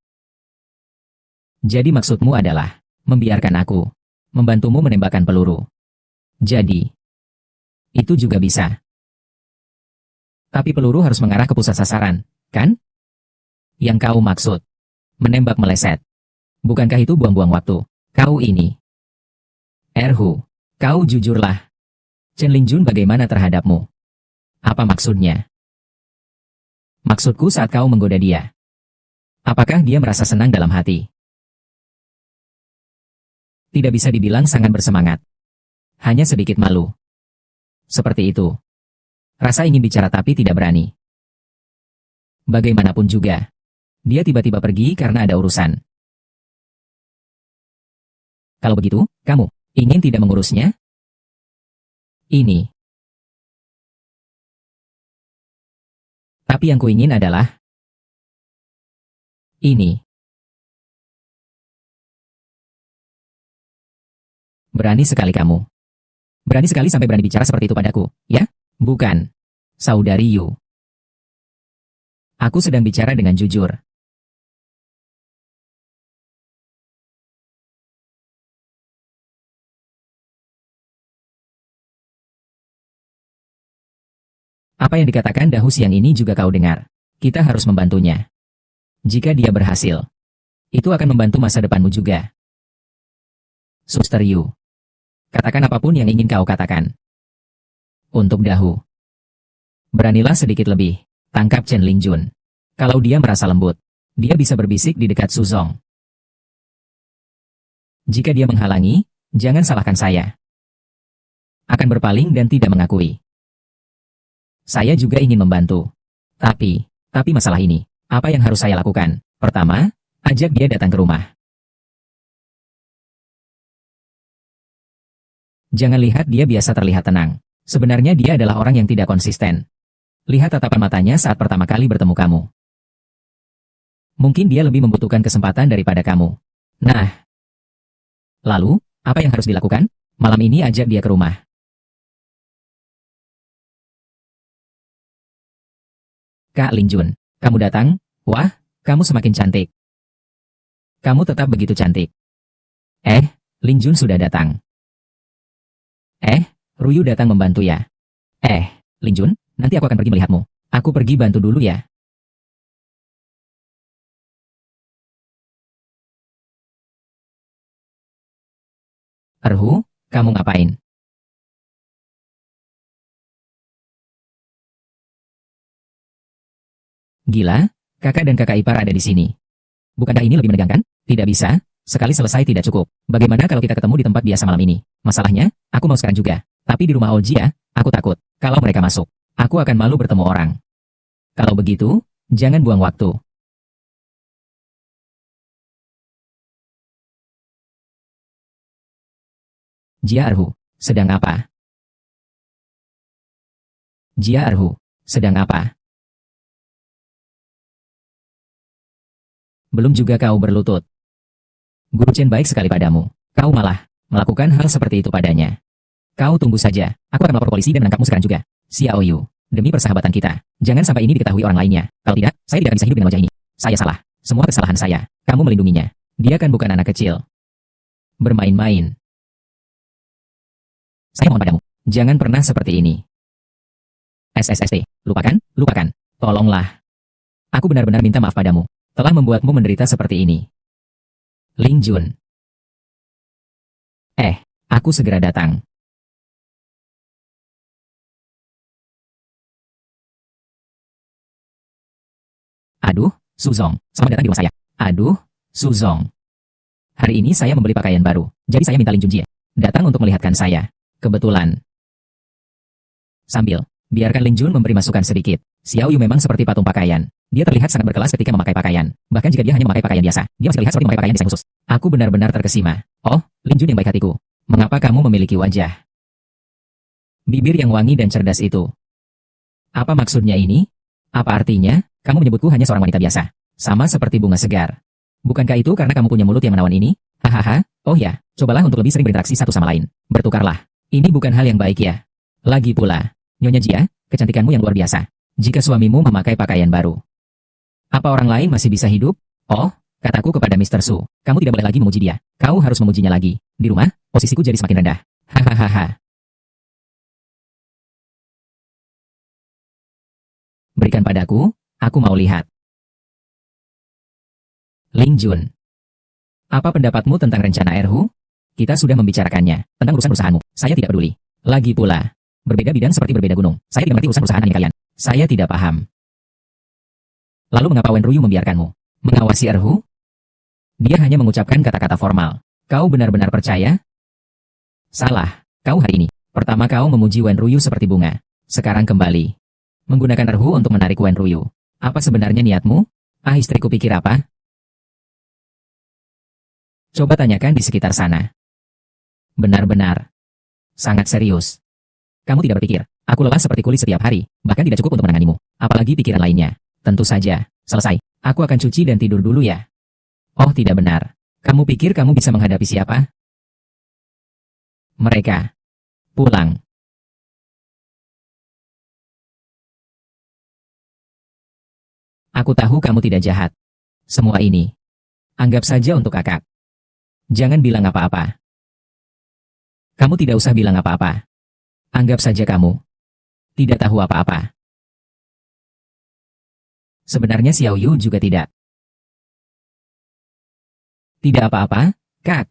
Jadi maksudmu adalah membiarkan aku membantumu menembakkan peluru. Jadi, itu juga bisa. Tapi peluru harus mengarah ke pusat sasaran, kan? Yang kau maksud, menembak meleset. Bukankah itu buang-buang waktu? Kau ini. Erhu, kau jujurlah. Chen Lingjun bagaimana terhadapmu? Apa maksudnya? Maksudku saat kau menggoda dia. Apakah dia merasa senang dalam hati? Tidak bisa dibilang sangat bersemangat. Hanya sedikit malu. Seperti itu. Rasa ingin bicara tapi tidak berani. Bagaimanapun juga. Dia tiba-tiba pergi karena ada urusan. Kalau begitu, kamu ingin tidak mengurusnya? Ini. Tapi yang kuingin adalah ini. Berani sekali kamu. Berani sekali sampai berani bicara seperti itu padaku, ya? Bukan. Saudari Yu. Aku sedang bicara dengan jujur. Apa yang dikatakan Dahu siang ini juga kau dengar. Kita harus membantunya. Jika dia berhasil, itu akan membantu masa depanmu juga. Suster Yu, katakan apapun yang ingin kau katakan. Untuk Dahu, beranilah sedikit lebih, tangkap Chen Lingjun. Kalau dia merasa lembut, dia bisa berbisik di dekat Suzong. Jika dia menghalangi, jangan salahkan saya. Akan berpaling dan tidak mengakui. Saya juga ingin membantu. Tapi masalah ini, apa yang harus saya lakukan? Pertama, ajak dia datang ke rumah. Jangan lihat dia biasa terlihat tenang. Sebenarnya dia adalah orang yang tidak konsisten. Lihat tatapan matanya saat pertama kali bertemu kamu. Mungkin dia lebih membutuhkan kesempatan daripada kamu. Nah, lalu, apa yang harus dilakukan? Malam ini ajak dia ke rumah. Kak Lingjun, kamu datang? Wah, kamu semakin cantik. Kamu tetap begitu cantik. Lingjun sudah datang. Ruyu datang membantu ya. Lingjun, nanti aku akan pergi melihatmu. Aku pergi bantu dulu ya. Erhu, kamu ngapain? Gila, kakak dan kakak ipar ada di sini. Bukankah ini lebih menegangkan? Tidak bisa, sekali selesai tidak cukup. Bagaimana kalau kita ketemu di tempat biasa malam ini? Masalahnya, aku mau sekarang juga. Tapi di rumah Ojia, aku takut. Kalau mereka masuk, aku akan malu bertemu orang. Kalau begitu, jangan buang waktu. Jia Erhu, sedang apa? Jia Erhu, sedang apa? Belum juga kau berlutut. Guru Chen baik sekali padamu. Kau malah melakukan hal seperti itu padanya. Kau tunggu saja. Aku akan melapor polisi dan menangkapmu sekarang juga. Xiao Yu, demi persahabatan kita, jangan sampai ini diketahui orang lainnya. Kalau tidak, saya tidak akan bisa hidup dengan wajah ini. Saya salah. Semua kesalahan saya. Kamu melindunginya. Dia kan bukan anak kecil. Bermain-main. Saya mohon padamu, jangan pernah seperti ini. SSST, lupakan. Tolonglah. Aku benar-benar minta maaf padamu. Telah membuatmu menderita seperti ini. Lingjun. Aku segera datang. Aduh, Suzong, selamat datang di rumah saya. Aduh, Suzong. Hari ini saya membeli pakaian baru, jadi saya minta Lingjun Jie datang untuk melihatkan saya. Kebetulan. Sambil, biarkan Lingjun memberi masukan sedikit. Xiao Yu memang seperti patung pakaian. Dia terlihat sangat berkelas ketika memakai pakaian. Bahkan jika dia hanya memakai pakaian biasa, dia masih terlihat seperti memakai pakaian desain khusus. Aku benar-benar terkesima. Oh, Lingjun yang baik hatiku. Mengapa kamu memiliki wajah bibir yang wangi dan cerdas itu? Apa maksudnya ini? Apa artinya, kamu menyebutku hanya seorang wanita biasa? Sama seperti bunga segar. Bukankah itu karena kamu punya mulut yang menawan ini? Hahaha, oh ya, cobalah untuk lebih sering berinteraksi satu sama lain. Bertukarlah. Ini bukan hal yang baik ya. Lagi pula, Nyonya Jia, kecantikanmu yang luar biasa. Jika suamimu memakai pakaian baru, apa orang lain masih bisa hidup? Oh, kataku kepada Mr. Su, kamu tidak boleh lagi memuji dia. Kau harus memujinya lagi. Di rumah, posisiku jadi semakin rendah. Hahaha. Berikan padaku, aku mau lihat. Lingjun. Apa pendapatmu tentang rencana Erhu? Kita sudah membicarakannya. Tentang urusan perusahaanmu, saya tidak peduli. Lagi pula, berbeda bidang seperti berbeda gunung. Saya tidak mengerti urusan perusahaan anime kalian. Saya tidak paham. Lalu mengapa Wen Ruyu membiarkanmu mengawasi Erhu? Dia hanya mengucapkan kata-kata formal. Kau benar-benar percaya? Salah. Kau hari ini. Pertama kau memuji Wen Ruyu seperti bunga. Sekarang kembali. Menggunakan Erhu untuk menarik Wen Ruyu. Apa sebenarnya niatmu? Istriku pikir apa? Coba tanyakan di sekitar sana. Benar-benar. Sangat serius. Kamu tidak berpikir, aku lelah seperti kulit setiap hari, bahkan tidak cukup untuk menanganimu. Apalagi pikiran lainnya. Tentu saja. Selesai. Aku akan cuci dan tidur dulu ya. Oh tidak benar. Kamu pikir kamu bisa menghadapi siapa? Mereka. Pulang. Aku tahu kamu tidak jahat. Semua ini. Anggap saja untuk kakak. Jangan bilang apa-apa. Kamu tidak usah bilang apa-apa. Anggap saja kamu tidak tahu apa-apa. Sebenarnya Xiao Yu juga tidak. Tidak apa-apa, Kak.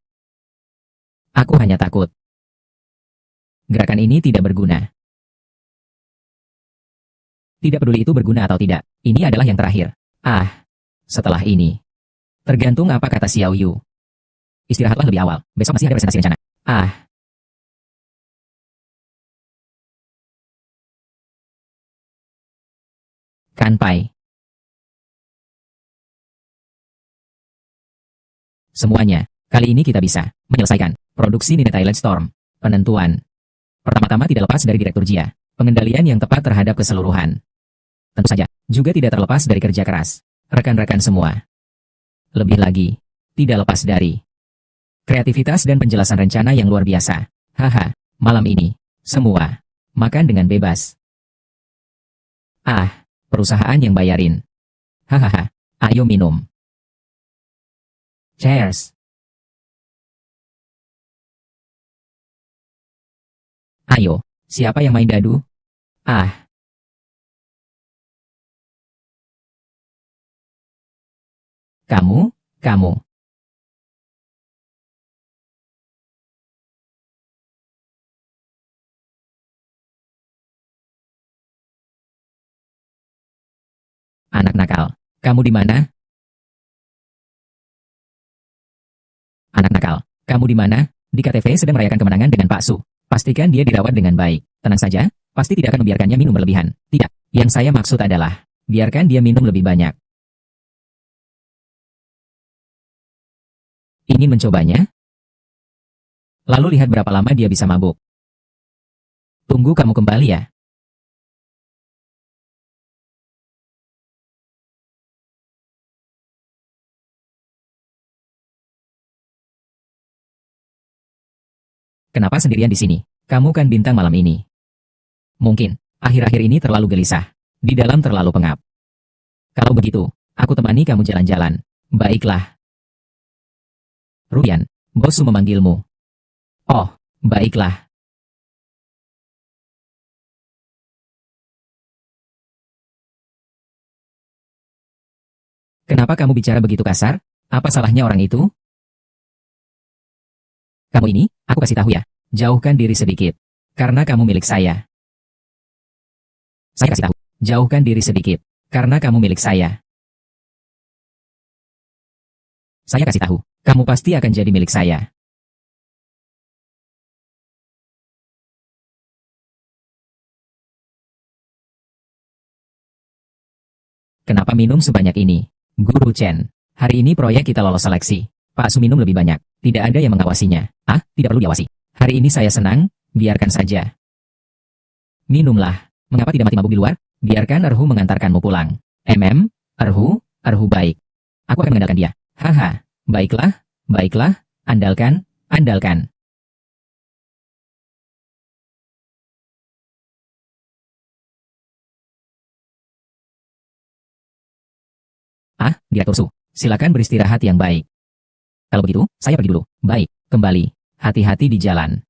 Aku hanya takut. Gerakan ini tidak berguna. Tidak peduli itu berguna atau tidak, ini adalah yang terakhir. Setelah ini. Tergantung apa kata Xiao Yu. Istirahatlah lebih awal, besok masih ada presentasi rencana. Kanpai. Semuanya, kali ini kita bisa menyelesaikan produksi Nine Thailand Storm. Penentuan. Pertama-tama tidak lepas dari Direktur Jia. Pengendalian yang tepat terhadap keseluruhan. Tentu saja, juga tidak terlepas dari kerja keras rekan-rekan semua. Lebih lagi, tidak lepas dari kreativitas dan penjelasan rencana yang luar biasa. Malam ini, semua makan dengan bebas. Perusahaan yang bayarin. Ayo minum. Cheers. Ayo, siapa yang main dadu? Kamu. Anak nakal, kamu di mana? Anak nakal, kamu di mana? Di KTV sedang merayakan kemenangan dengan Pak Su. Pastikan dia dirawat dengan baik. Tenang saja, pasti tidak akan membiarkannya minum berlebihan. Tidak, yang saya maksud adalah, biarkan dia minum lebih banyak. Ingin mencobanya? Lalu lihat berapa lama dia bisa mabuk. Tunggu kamu kembali ya. Kenapa sendirian di sini? Kamu kan bintang malam ini. Mungkin, akhir-akhir ini terlalu gelisah. Di dalam terlalu pengap. Kalau begitu, aku temani kamu jalan-jalan. Baiklah. Ruyan, bosmu memanggilmu. Oh, baiklah. Kenapa kamu bicara begitu kasar? Apa salahnya orang itu? Kamu ini, aku kasih tahu ya. Jauhkan diri sedikit. Karena kamu milik saya. Saya kasih tahu. Jauhkan diri sedikit. Karena kamu milik saya. Saya kasih tahu. Kamu pasti akan jadi milik saya. Kenapa minum sebanyak ini? Guru Chen, hari ini proyek kita lolos seleksi. Pak Su minum lebih banyak. Tidak ada yang mengawasinya. Tidak perlu diawasi. Hari ini saya senang, biarkan saja. Minumlah. Mengapa tidak mati mabuk di luar? Biarkan Erhu mengantarkanmu pulang. Erhu baik. Aku akan mengandalkan dia. Baiklah, andalkan. Direktur Su, silakan beristirahat yang baik. Kalau begitu, saya pergi dulu. Baik, kembali. Hati-hati di jalan.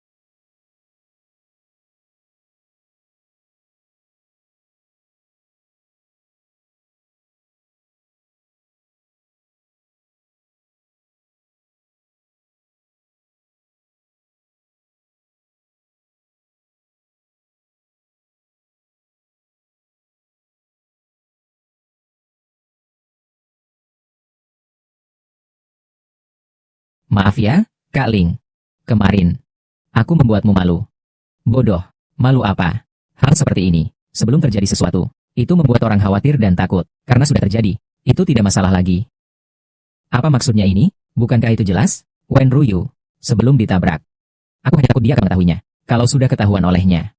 Maaf ya, Kak Ling. Kemarin, aku membuatmu malu. Bodoh, malu apa? Hal seperti ini, sebelum terjadi sesuatu, itu membuat orang khawatir dan takut. Karena sudah terjadi, itu tidak masalah lagi. Apa maksudnya ini? Bukankah itu jelas? Wen Ruyu, sebelum ditabrak. Aku hanya takut dia akan mengetahuinya. Kalau sudah ketahuan olehnya,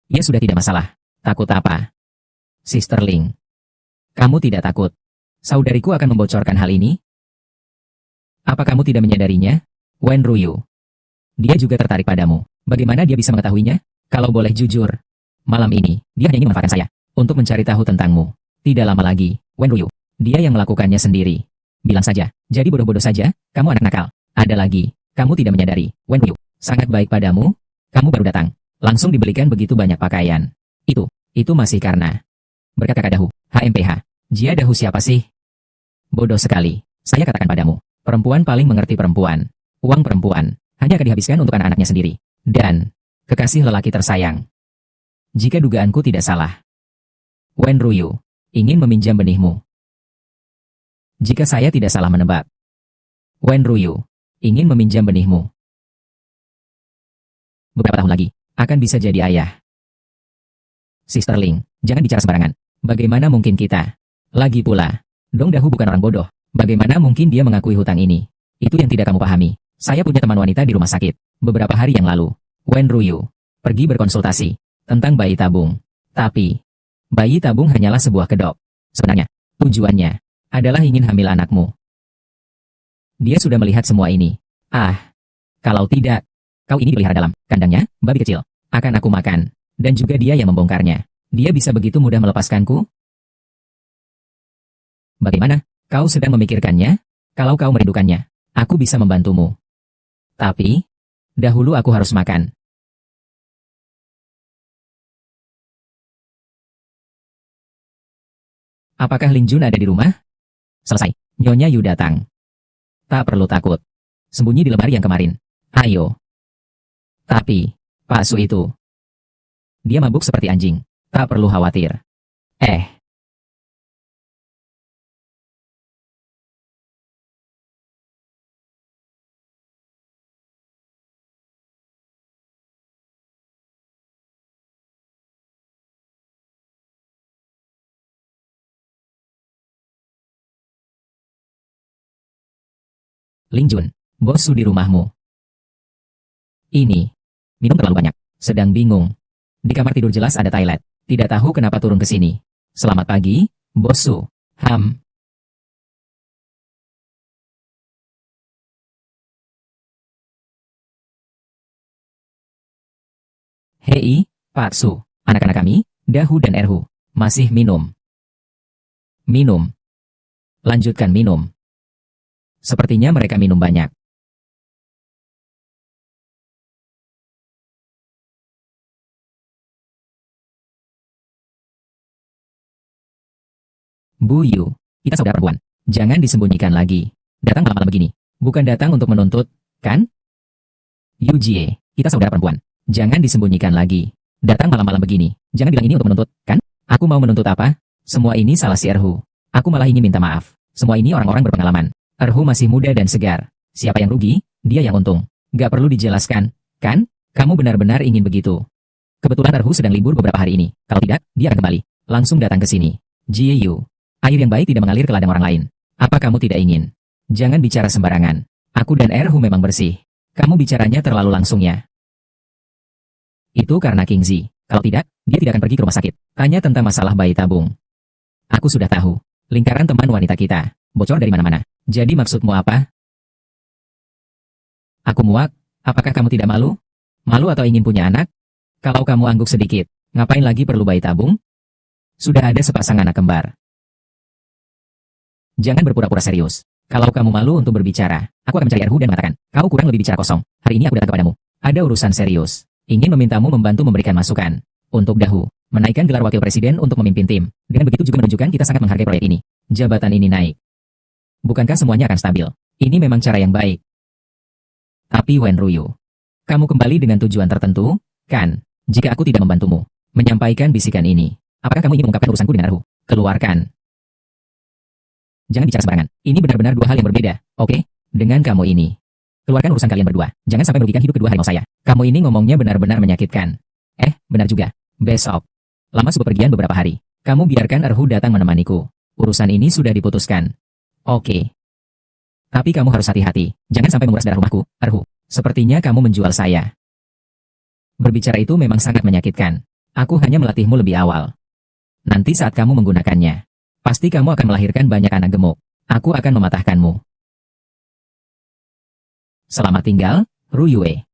ia sudah tidak masalah. Takut apa? Sister Ling, kamu tidak takut? Saudariku akan membocorkan hal ini? Apa kamu tidak menyadarinya? Wen Ruyu, dia juga tertarik padamu. Bagaimana dia bisa mengetahuinya? Kalau boleh jujur, malam ini, dia hanya ingin memanfaatkan saya untuk mencari tahu tentangmu. Tidak lama lagi, Wen Ruyu, dia yang melakukannya sendiri. Bilang saja, jadi bodoh-bodoh saja, kamu anak nakal. Ada lagi, kamu tidak menyadari, Wen Ruyu, sangat baik padamu. Kamu baru datang, langsung dibelikan begitu banyak pakaian. Itu masih karena berkat kakak Dahu, HMPH. Jia Dahu siapa sih? Bodoh sekali. Saya katakan padamu, perempuan paling mengerti perempuan. Uang perempuan hanya akan dihabiskan untuk anak-anaknya sendiri. Dan kekasih lelaki tersayang. Jika dugaanku tidak salah, Wen Ruyu ingin meminjam benihmu. Jika saya tidak salah menebak, Wen Ruyu ingin meminjam benihmu. Beberapa tahun lagi, akan bisa jadi ayah. Sister Ling, jangan bicara sembarangan. Bagaimana mungkin kita? Lagi pula, Dong Dahu bukan orang bodoh. Bagaimana mungkin dia mengakui hutang ini? Itu yang tidak kamu pahami. Saya punya teman wanita di rumah sakit. Beberapa hari yang lalu, Wen Ruyu pergi berkonsultasi tentang bayi tabung. Tapi, bayi tabung hanyalah sebuah kedok. Sebenarnya, tujuannya adalah ingin hamil anakmu. Dia sudah melihat semua ini. Ah, kalau tidak, kau ini dipelihara dalam kandangnya, babi kecil. Akan aku makan. Dan juga dia yang membongkarnya. Dia bisa begitu mudah melepaskanku? Bagaimana? Kau sedang memikirkannya? Kalau kau merindukannya, aku bisa membantumu. Tapi, dahulu aku harus makan. Apakah Ling Jun ada di rumah? Selesai. Nyonya Yu datang. Tak perlu takut. Sembunyi di lemari yang kemarin. Ayo. Tapi, Pak Su itu. Dia mabuk seperti anjing. Tak perlu khawatir. Ling Jun, bos Su di rumahmu. Ini. Minum terlalu banyak. Sedang bingung. Di kamar tidur jelas ada toilet. Tidak tahu kenapa turun ke sini. Selamat pagi, bos Su. Hei, Pak Su. Anak-anak kami, Dahu dan Erhu. Masih minum. Minum. Lanjutkan minum. Sepertinya mereka minum banyak. Bu Yu, kita saudara perempuan. Jangan disembunyikan lagi. Datang malam-malam begini. Bukan datang untuk menuntut, kan? Yu Jie, kita saudara perempuan. Jangan disembunyikan lagi. Datang malam-malam begini. Jangan bilang ini untuk menuntut, kan? Aku mau menuntut apa? Semua ini salah si Erhu. Aku malah ingin minta maaf. Semua ini orang-orang berpengalaman. Erhu masih muda dan segar. Siapa yang rugi? Dia yang untung. Gak perlu dijelaskan, kan? Kamu benar-benar ingin begitu. Kebetulan Erhu sedang libur beberapa hari ini. Kalau tidak, dia akan kembali. Langsung datang ke sini. Jie Yu, air yang baik tidak mengalir ke ladang orang lain. Apa kamu tidak ingin? Jangan bicara sembarangan. Aku dan Erhu memang bersih. Kamu bicaranya terlalu langsung ya. Itu karena Kingzi. Kalau tidak, dia tidak akan pergi ke rumah sakit. Tanya tentang masalah bayi tabung. Aku sudah tahu. Lingkaran teman wanita kita. Bocor dari mana-mana. Jadi maksudmu apa? Aku muak. Apakah kamu tidak malu? Malu atau ingin punya anak? Kalau kamu angguk sedikit, ngapain lagi perlu bayi tabung? Sudah ada sepasang anak kembar. Jangan berpura-pura serius. Kalau kamu malu untuk berbicara, aku akan mencari Erhu dan mengatakan, kau kurang lebih bicara kosong. Hari ini aku datang kepadamu. Ada urusan serius. Ingin memintamu membantu memberikan masukan. Untuk Dahu, menaikkan gelar wakil presiden untuk memimpin tim. Dengan begitu juga menunjukkan kita sangat menghargai proyek ini. Jabatan ini naik. Bukankah semuanya akan stabil? Ini memang cara yang baik. Tapi Wen Ruyu, kamu kembali dengan tujuan tertentu, kan? Jika aku tidak membantumu menyampaikan bisikan ini, apakah kamu ingin mengungkapkan urusanku dengan Erhu? Keluarkan. Jangan bicara sembarangan. Ini benar-benar dua hal yang berbeda, oke? Dengan kamu ini. Keluarkan urusan kalian berdua. Jangan sampai merugikan hidup kedua harimau saya. Kamu ini ngomongnya benar-benar menyakitkan. Benar juga. Besok. Lama bepergian beberapa hari. Kamu biarkan Erhu datang menemaniku. Urusan ini sudah diputuskan. Oke. Tapi kamu harus hati-hati. Jangan sampai menguras darah rumahku, Erhu. Sepertinya kamu menjual saya. Berbicara itu memang sangat menyakitkan. Aku hanya melatihmu lebih awal. Nanti saat kamu menggunakannya, pasti kamu akan melahirkan banyak anak gemuk. Aku akan mematahkanmu. Selamat tinggal, Ru Yue.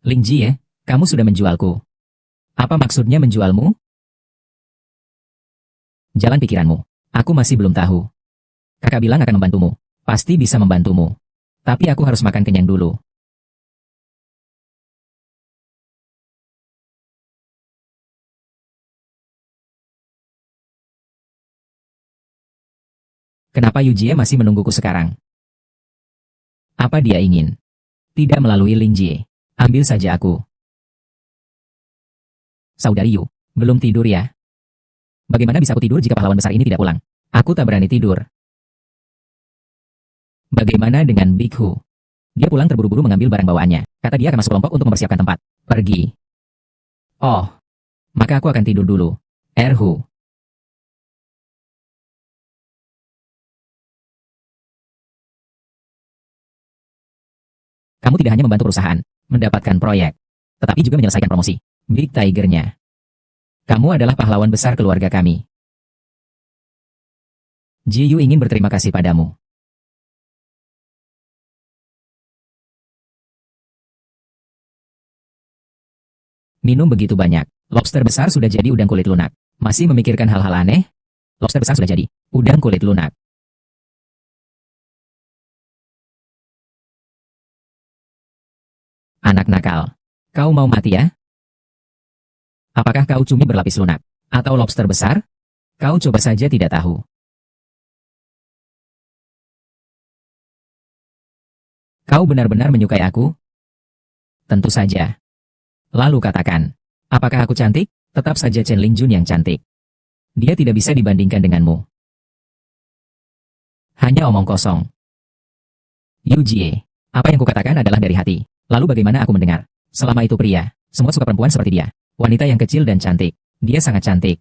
Ling Jie, kamu sudah menjualku. Apa maksudnya menjualmu? Jalan pikiranmu. Aku masih belum tahu. Kakak bilang akan membantumu. Pasti bisa membantumu. Tapi aku harus makan kenyang dulu. Kenapa Yu Jie masih menungguku sekarang? Apa dia ingin? Tidak melalui Lin Jie. Ambil saja aku. Saudari Yu, belum tidur ya? Bagaimana bisa aku tidur jika pahlawan besar ini tidak pulang? Aku tak berani tidur. Bagaimana dengan Big Hu? Dia pulang terburu-buru mengambil barang bawaannya. Kata dia akan masuk kelompok untuk mempersiapkan tempat. Pergi. Oh, maka aku akan tidur dulu. Erhu. Kamu tidak hanya membantu perusahaan, mendapatkan proyek, tetapi juga menyelesaikan promosi. Big Tiger-nya. Kamu adalah pahlawan besar keluarga kami. Ji Yu ingin berterima kasih padamu. Minum begitu banyak. Lobster besar sudah jadi udang kulit lunak. Masih memikirkan hal-hal aneh? Lobster besar sudah jadi udang kulit lunak. Anak nakal. Kau mau mati ya? Apakah kau cumi berlapis lunak? Atau lobster besar? Kau coba saja tidak tahu. Kau benar-benar menyukai aku? Tentu saja. Lalu katakan, apakah aku cantik? Tetap saja Chen Lingjun yang cantik. Dia tidak bisa dibandingkan denganmu. Hanya omong kosong. Yu Jie, apa yang kukatakan adalah dari hati. Lalu bagaimana aku mendengar? Selama itu pria, semua suka perempuan seperti dia. Wanita yang kecil dan cantik. Dia sangat cantik.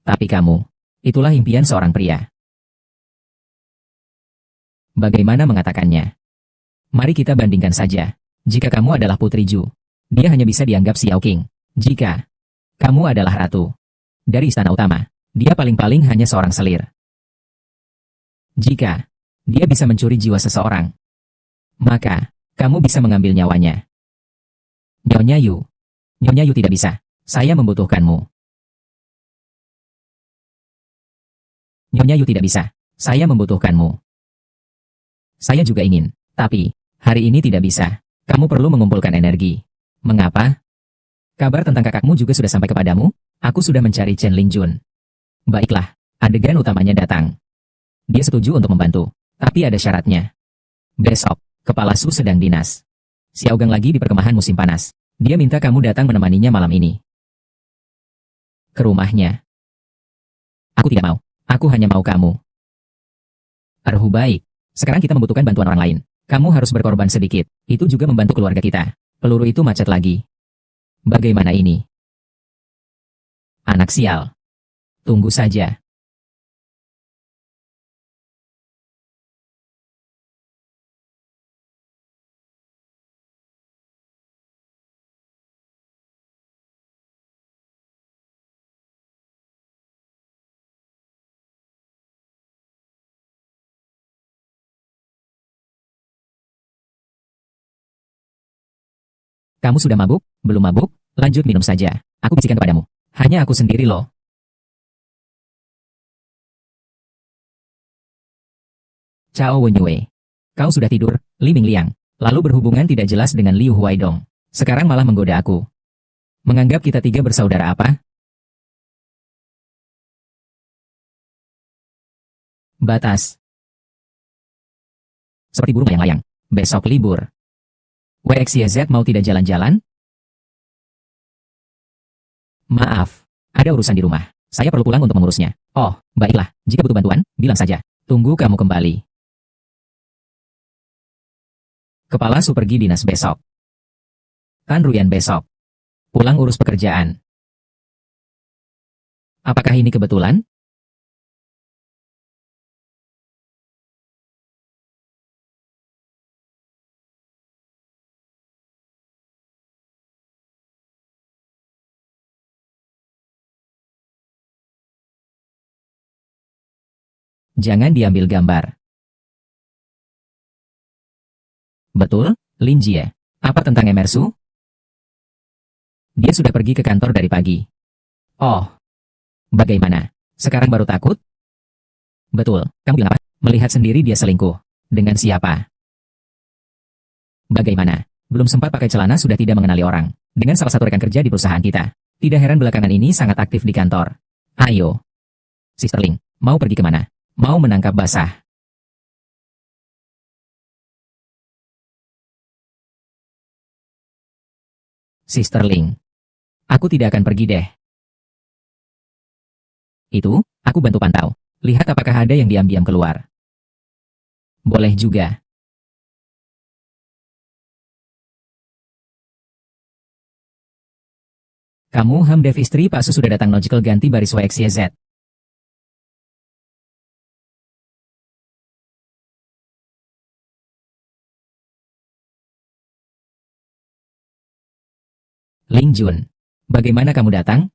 Tapi kamu, itulah impian seorang pria. Bagaimana mengatakannya? Mari kita bandingkan saja. Jika kamu adalah Putri Ju, dia hanya bisa dianggap Xiao King. Jika kamu adalah ratu dari istana utama, dia paling-paling hanya seorang selir. Jika dia bisa mencuri jiwa seseorang, maka kamu bisa mengambil nyawanya. Nyonya Yu tidak bisa. Saya membutuhkanmu. Nyonya Yu tidak bisa. Saya membutuhkanmu. Saya juga ingin, tapi hari ini tidak bisa. Kamu perlu mengumpulkan energi. Mengapa? Kabar tentang kakakmu juga sudah sampai kepadamu? Aku sudah mencari Chen Lingjun. Baiklah, adegan utamanya datang. Dia setuju untuk membantu, tapi ada syaratnya. Besok, Kepala Su sedang dinas. Xiaogang lagi di perkemahan musim panas. Dia minta kamu datang menemaninya malam ini. Ke rumahnya. Aku tidak mau. Aku hanya mau kamu. Erhu baik. Sekarang kita membutuhkan bantuan orang lain. Kamu harus berkorban sedikit. Itu juga membantu keluarga kita. Peluru itu macet lagi. Bagaimana ini? Anak sial. Tunggu saja. Kamu sudah mabuk? Belum mabuk? Lanjut minum saja. Aku bisikan kepadamu. Hanya aku sendiri loh. Cao Wenyue. Kau sudah tidur, Li Mingliang. Lalu berhubungan tidak jelas dengan Liu Huaidong. Sekarang malah menggoda aku. Menganggap kita tiga bersaudara apa? Batas. Seperti burung layang-layang. Besok libur. WXYZ mau tidak jalan-jalan? Maaf, ada urusan di rumah. Saya perlu pulang untuk mengurusnya. Oh, baiklah. Jika butuh bantuan, bilang saja. Tunggu kamu kembali. Kepala Su pergi dinas besok. Tan Ruyan besok. Pulang urus pekerjaan. Apakah ini kebetulan? Jangan diambil gambar. Betul, Lin Jie. Apa tentang Emersu? Dia sudah pergi ke kantor dari pagi. Oh, bagaimana? Sekarang baru takut? Betul, kamu bilang apa? Melihat sendiri dia selingkuh. Dengan siapa? Bagaimana? Belum sempat pakai celana sudah tidak mengenali orang. Dengan salah satu rekan kerja di perusahaan kita. Tidak heran belakangan ini sangat aktif di kantor. Ayo. Sister Ling, mau pergi kemana? Mau menangkap basah. Sisterling. Aku tidak akan pergi deh. Itu, aku bantu pantau. Lihat apakah ada yang diam-diam keluar. Boleh juga. Kamu Hamdev istri Pak Su sudah datang logical ganti baris YXYZ. Ling Jun. Bagaimana kamu datang?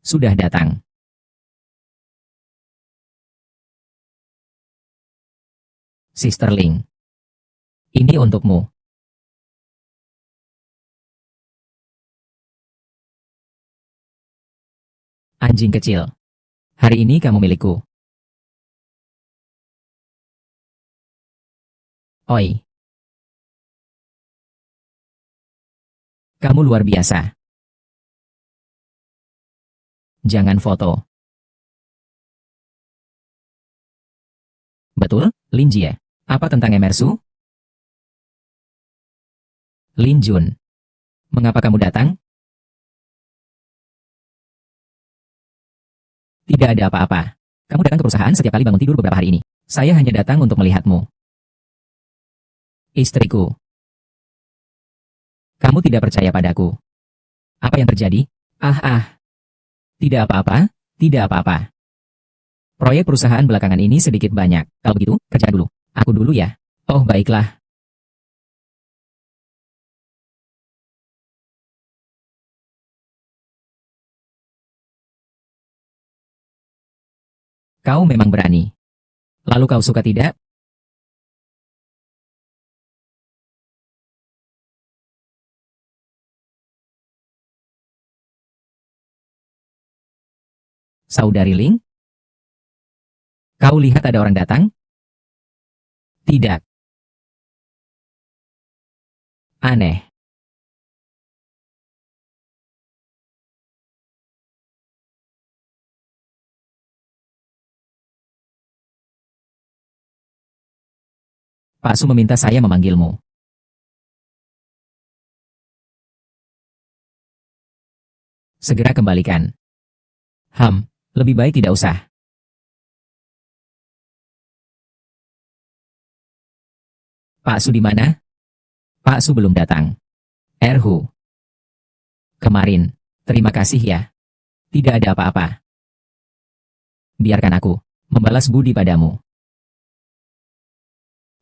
Sudah datang. Sisterling. Ini untukmu. Anjing kecil. Hari ini kamu milikku. Oi. Kamu luar biasa. Jangan foto. Betul, Lin Jie. Apa tentang Emersu? Lin Jun. Mengapa kamu datang? Tidak ada apa-apa. Kamu datang ke perusahaan setiap kali bangun tidur beberapa hari ini. Saya hanya datang untuk melihatmu. Istriku. Kamu tidak percaya padaku. Apa yang terjadi? Tidak apa-apa, tidak apa-apa. Proyek perusahaan belakangan ini sedikit banyak. Kalau begitu, kerja dulu. Aku dulu ya. Oh, baiklah. Kau memang berani. Lalu kau suka tidak? Saudari Ling? Kau lihat ada orang datang? Tidak. Aneh. Pak Su meminta saya memanggilmu. Segera kembalikan. Lebih baik tidak usah. Pak Su di mana? Pak Su belum datang. Erhu. Kemarin. Terima kasih ya. Tidak ada apa-apa. Biarkan aku membalas budi padamu.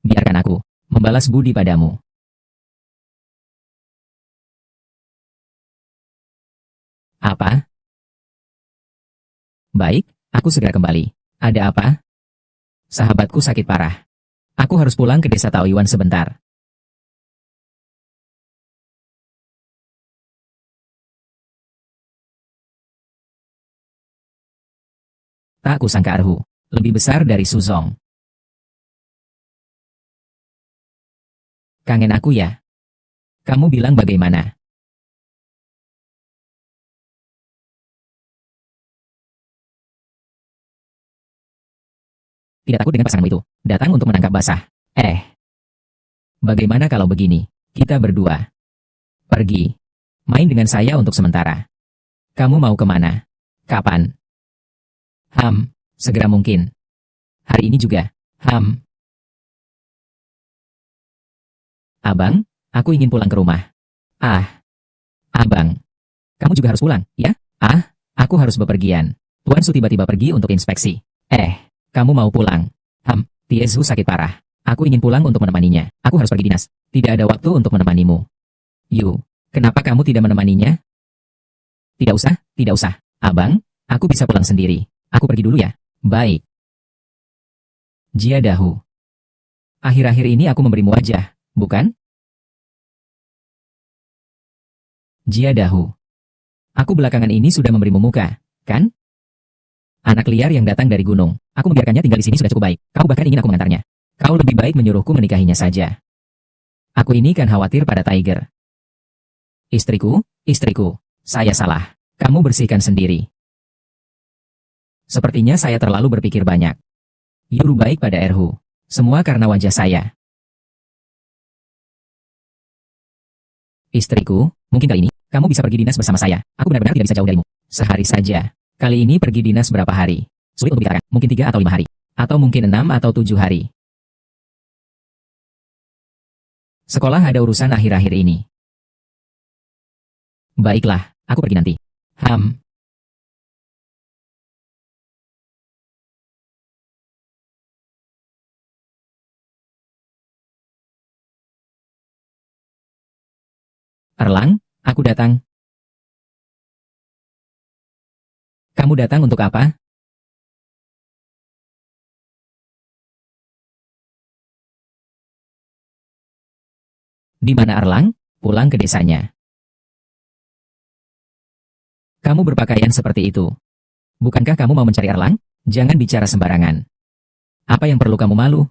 Biarkan aku membalas budi padamu. Apa? Baik, aku segera kembali. Ada apa? Sahabatku sakit parah. Aku harus pulang ke desa Taoyuan sebentar. Tak kusangka Erhu lebih besar dari Suzong. Kangen aku ya? Kamu bilang bagaimana? Tidak takut dengan pasanganmu itu. Datang untuk menangkap basah. Bagaimana kalau begini? Kita berdua. Pergi. Main dengan saya untuk sementara. Kamu mau kemana? Kapan? Segera mungkin. Hari ini juga. Abang, aku ingin pulang ke rumah. Abang. Kamu juga harus pulang, ya? Aku harus bepergian. Tuan Su tiba-tiba pergi untuk inspeksi. Kamu mau pulang? Tiesu sakit parah. Aku ingin pulang untuk menemaninya. Aku harus pergi dinas. Tidak ada waktu untuk menemanimu. Yu, kenapa kamu tidak menemaninya? Tidak usah, tidak usah. Abang, aku bisa pulang sendiri. Aku pergi dulu ya. Baik. Jia Dahu. Akhir-akhir ini aku memberimu wajah, bukan? Jia Dahu. Aku belakangan ini sudah memberimu muka, kan? Anak liar yang datang dari gunung. Aku membiarkannya tinggal di sini sudah cukup baik. Kau bahkan ingin aku mengantarnya. Kau lebih baik menyuruhku menikahinya saja. Aku ini kan khawatir pada Tiger. Istriku, istriku. Saya salah. Kamu bersihkan sendiri. Sepertinya saya terlalu berpikir banyak. Yuru baik pada Erhu. Semua karena wajah saya. Istriku, mungkin kali ini, kamu bisa pergi dinas bersama saya. Aku benar-benar tidak bisa jauh darimu. Sehari saja. Kali ini pergi dinas berapa hari? Sulit untuk dikatakan, mungkin 3 atau 5 hari. Atau mungkin 6 atau 7 hari. Sekolah ada urusan akhir-akhir ini. Baiklah, aku pergi nanti. Erlang, aku datang. Kamu datang untuk apa? Di mana Erlang? Pulang ke desanya. Kamu berpakaian seperti itu. Bukankah kamu mau mencari Erlang? Jangan bicara sembarangan. Apa yang perlu kamu malu?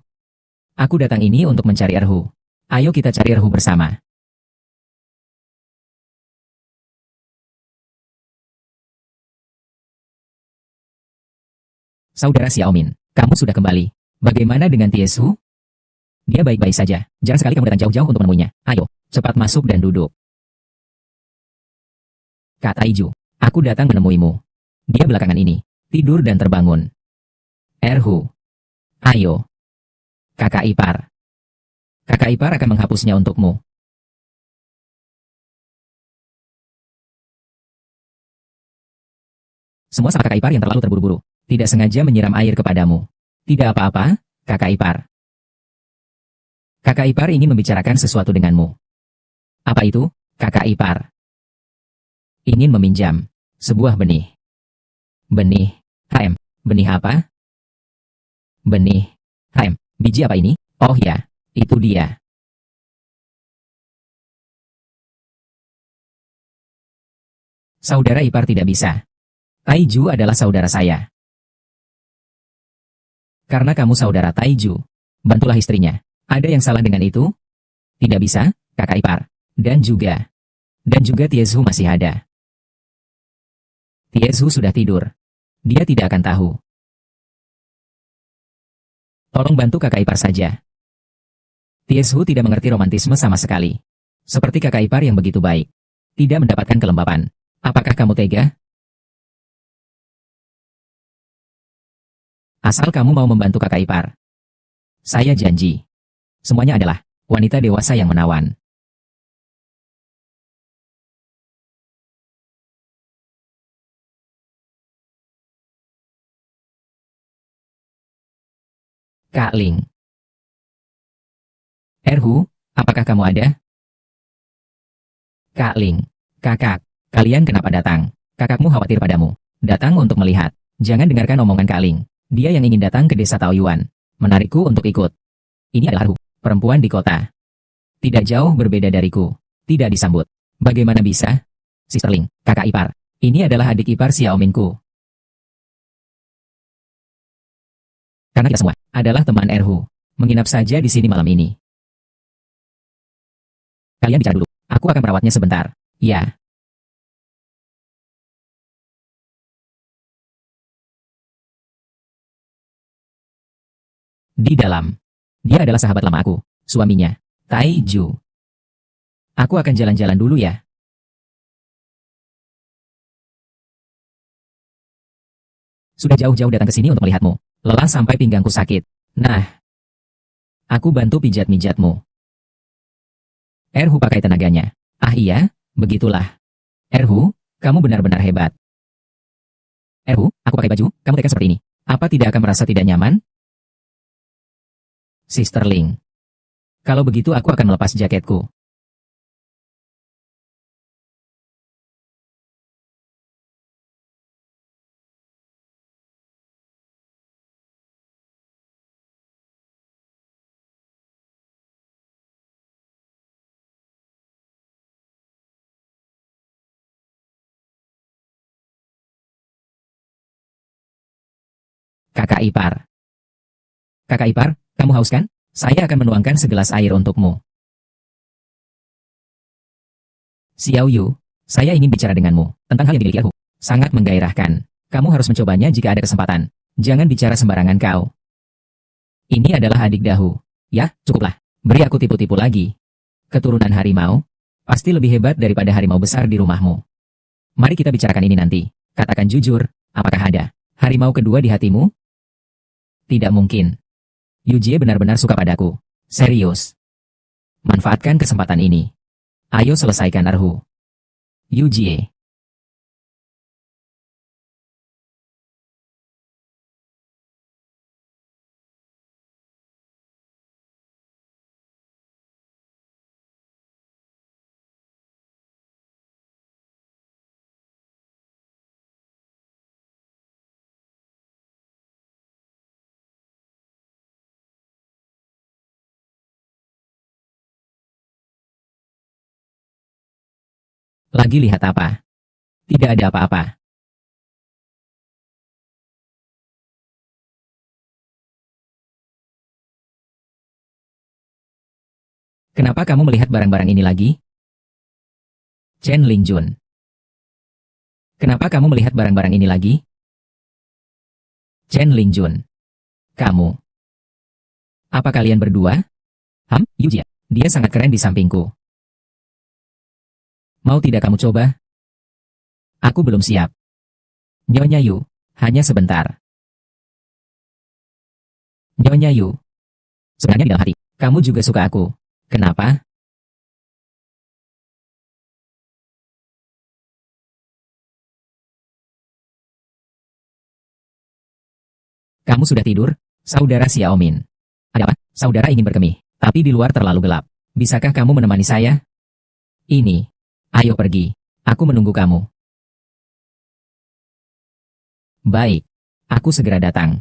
Aku datang ini untuk mencari Erhu. Ayo kita cari Erhu bersama. Saudara Xiaomin, kamu sudah kembali. Bagaimana dengan Tiesu? Dia baik-baik saja. Jarang sekali kamu datang jauh-jauh untuk menemuinya. Ayo, cepat masuk dan duduk. Kak Taiju, aku datang menemuimu. Dia belakangan ini tidur dan terbangun. Erhu, ayo. Kakak ipar. Kakak ipar akan menghapusnya untukmu. Semua salah kakak ipar yang terlalu terburu-buru. Tidak sengaja menyiram air kepadamu. Tidak apa-apa, kakak ipar. Kakak ipar ingin membicarakan sesuatu denganmu. Apa itu, kakak ipar? Ingin meminjam sebuah benih. Benih, benih apa? Benih, biji apa ini? Oh ya, itu dia. Saudara ipar tidak bisa. Taiju adalah saudara saya. Karena kamu saudara Taiju, bantulah istrinya. Ada yang salah dengan itu? Tidak bisa, kakak ipar. Dan juga Tiesu masih ada. Tiesu sudah tidur. Dia tidak akan tahu. Tolong bantu kakak ipar saja. Tiesu tidak mengerti romantisme sama sekali. Seperti kakak ipar yang begitu baik. Tidak mendapatkan kelembapan. Apakah kamu tega? Asal kamu mau membantu kakak ipar. Saya janji. Semuanya adalah wanita dewasa yang menawan. Kak Ling. Erhu, apakah kamu ada? Kak Ling. Kakak, kalian kenapa datang? Kakakmu khawatir padamu. Datang untuk melihat. Jangan dengarkan omongan Kak Ling. Dia yang ingin datang ke desa Taoyuan. Menarikku untuk ikut. Ini adalah Erhu, perempuan di kota. Tidak jauh berbeda dariku. Tidak disambut. Bagaimana bisa? Sister Ling, kakak ipar. Ini adalah adik ipar Xiaominku. Karena kita semua adalah teman Erhu. Menginap saja di sini malam ini. Kalian bicara dulu. Aku akan merawatnya sebentar. Ya. Di dalam. Dia adalah sahabat lama aku. Suaminya. Taiju. Aku akan jalan-jalan dulu ya. Sudah jauh-jauh datang ke sini untuk melihatmu. Lelah sampai pinggangku sakit. Nah, aku bantu pijat-mijatmu. Erhu pakai tenaganya. Ah iya, begitulah. Erhu, kamu benar-benar hebat. Erhu, aku pakai baju, kamu tega seperti ini. Apa tidak akan merasa tidak nyaman? Sister Ling. Kalau begitu aku akan melepas jaketku. Kakak ipar. Kakak ipar, kamu haus kan? Saya akan menuangkan segelas air untukmu. Xiao Yu, saya ingin bicara denganmu tentang hal yang dimiliki aku. Sangat menggairahkan. Kamu harus mencobanya jika ada kesempatan. Jangan bicara sembarangan kau. Ini adalah adik dahu. Ya, cukuplah. Beri aku tipu-tipu lagi. Keturunan harimau? Pasti lebih hebat daripada harimau besar di rumahmu. Mari kita bicarakan ini nanti. Katakan jujur, apakah ada harimau kedua di hatimu? Tidak mungkin. Yujie benar-benar suka padaku. Serius. Manfaatkan kesempatan ini. Ayo selesaikan Erhu. Yujie. Lagi lihat apa? Tidak ada apa-apa. Kenapa kamu melihat barang-barang ini lagi? Chen Lingjun. Kenapa kamu melihat barang-barang ini lagi? Chen Lingjun. Kamu. Apa kalian berdua? Yujie. Dia sangat keren di sampingku. Mau tidak kamu coba? Aku belum siap. Nyonya Yu, hanya sebentar. Nyonya Yu. Sebenarnya di dalam hati, kamu juga suka aku. Kenapa? Kamu sudah tidur, saudara Xiaomin? Ada apa? Saudara ingin berkemih, tapi di luar terlalu gelap. Bisakah kamu menemani saya? Ini. Ayo pergi. Aku menunggu kamu. Baik. Aku segera datang.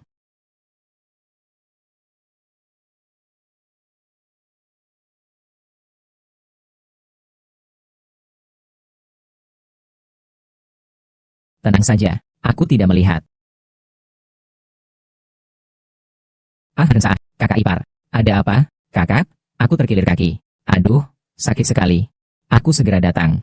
Tenang saja. Aku tidak melihat. Rensa, kakak ipar. Ada apa, kakak? Aku terkilir kaki. Aduh, sakit sekali. Aku segera datang.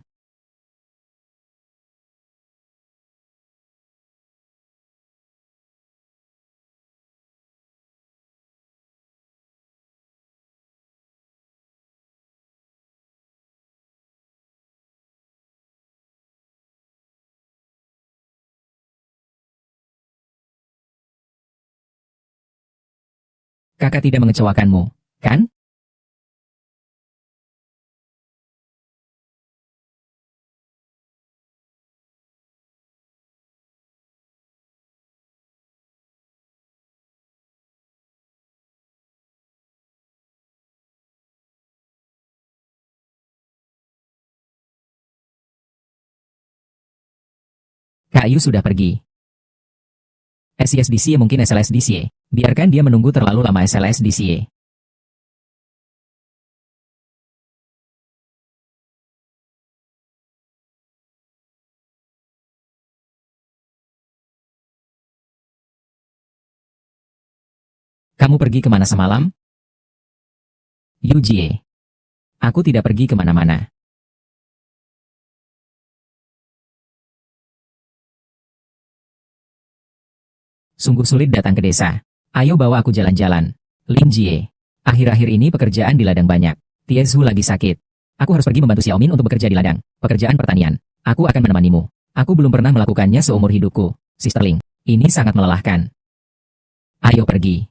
Kakak tidak mengecewakanmu, kan? Kak Yu sudah pergi. SISDC mungkin SLSDC. Biarkan dia menunggu terlalu lama SLSDC. Kamu pergi kemana semalam? Yujie. Aku tidak pergi kemana-mana. Sungguh sulit datang ke desa. Ayo bawa aku jalan-jalan. Lin Jie. Akhir-akhir ini pekerjaan di ladang banyak. Tiezu lagi sakit. Aku harus pergi membantu Xiaomin untuk bekerja di ladang. Pekerjaan pertanian. Aku akan menemanimu. Aku belum pernah melakukannya seumur hidupku. Sister Ling. Ini sangat melelahkan. Ayo pergi.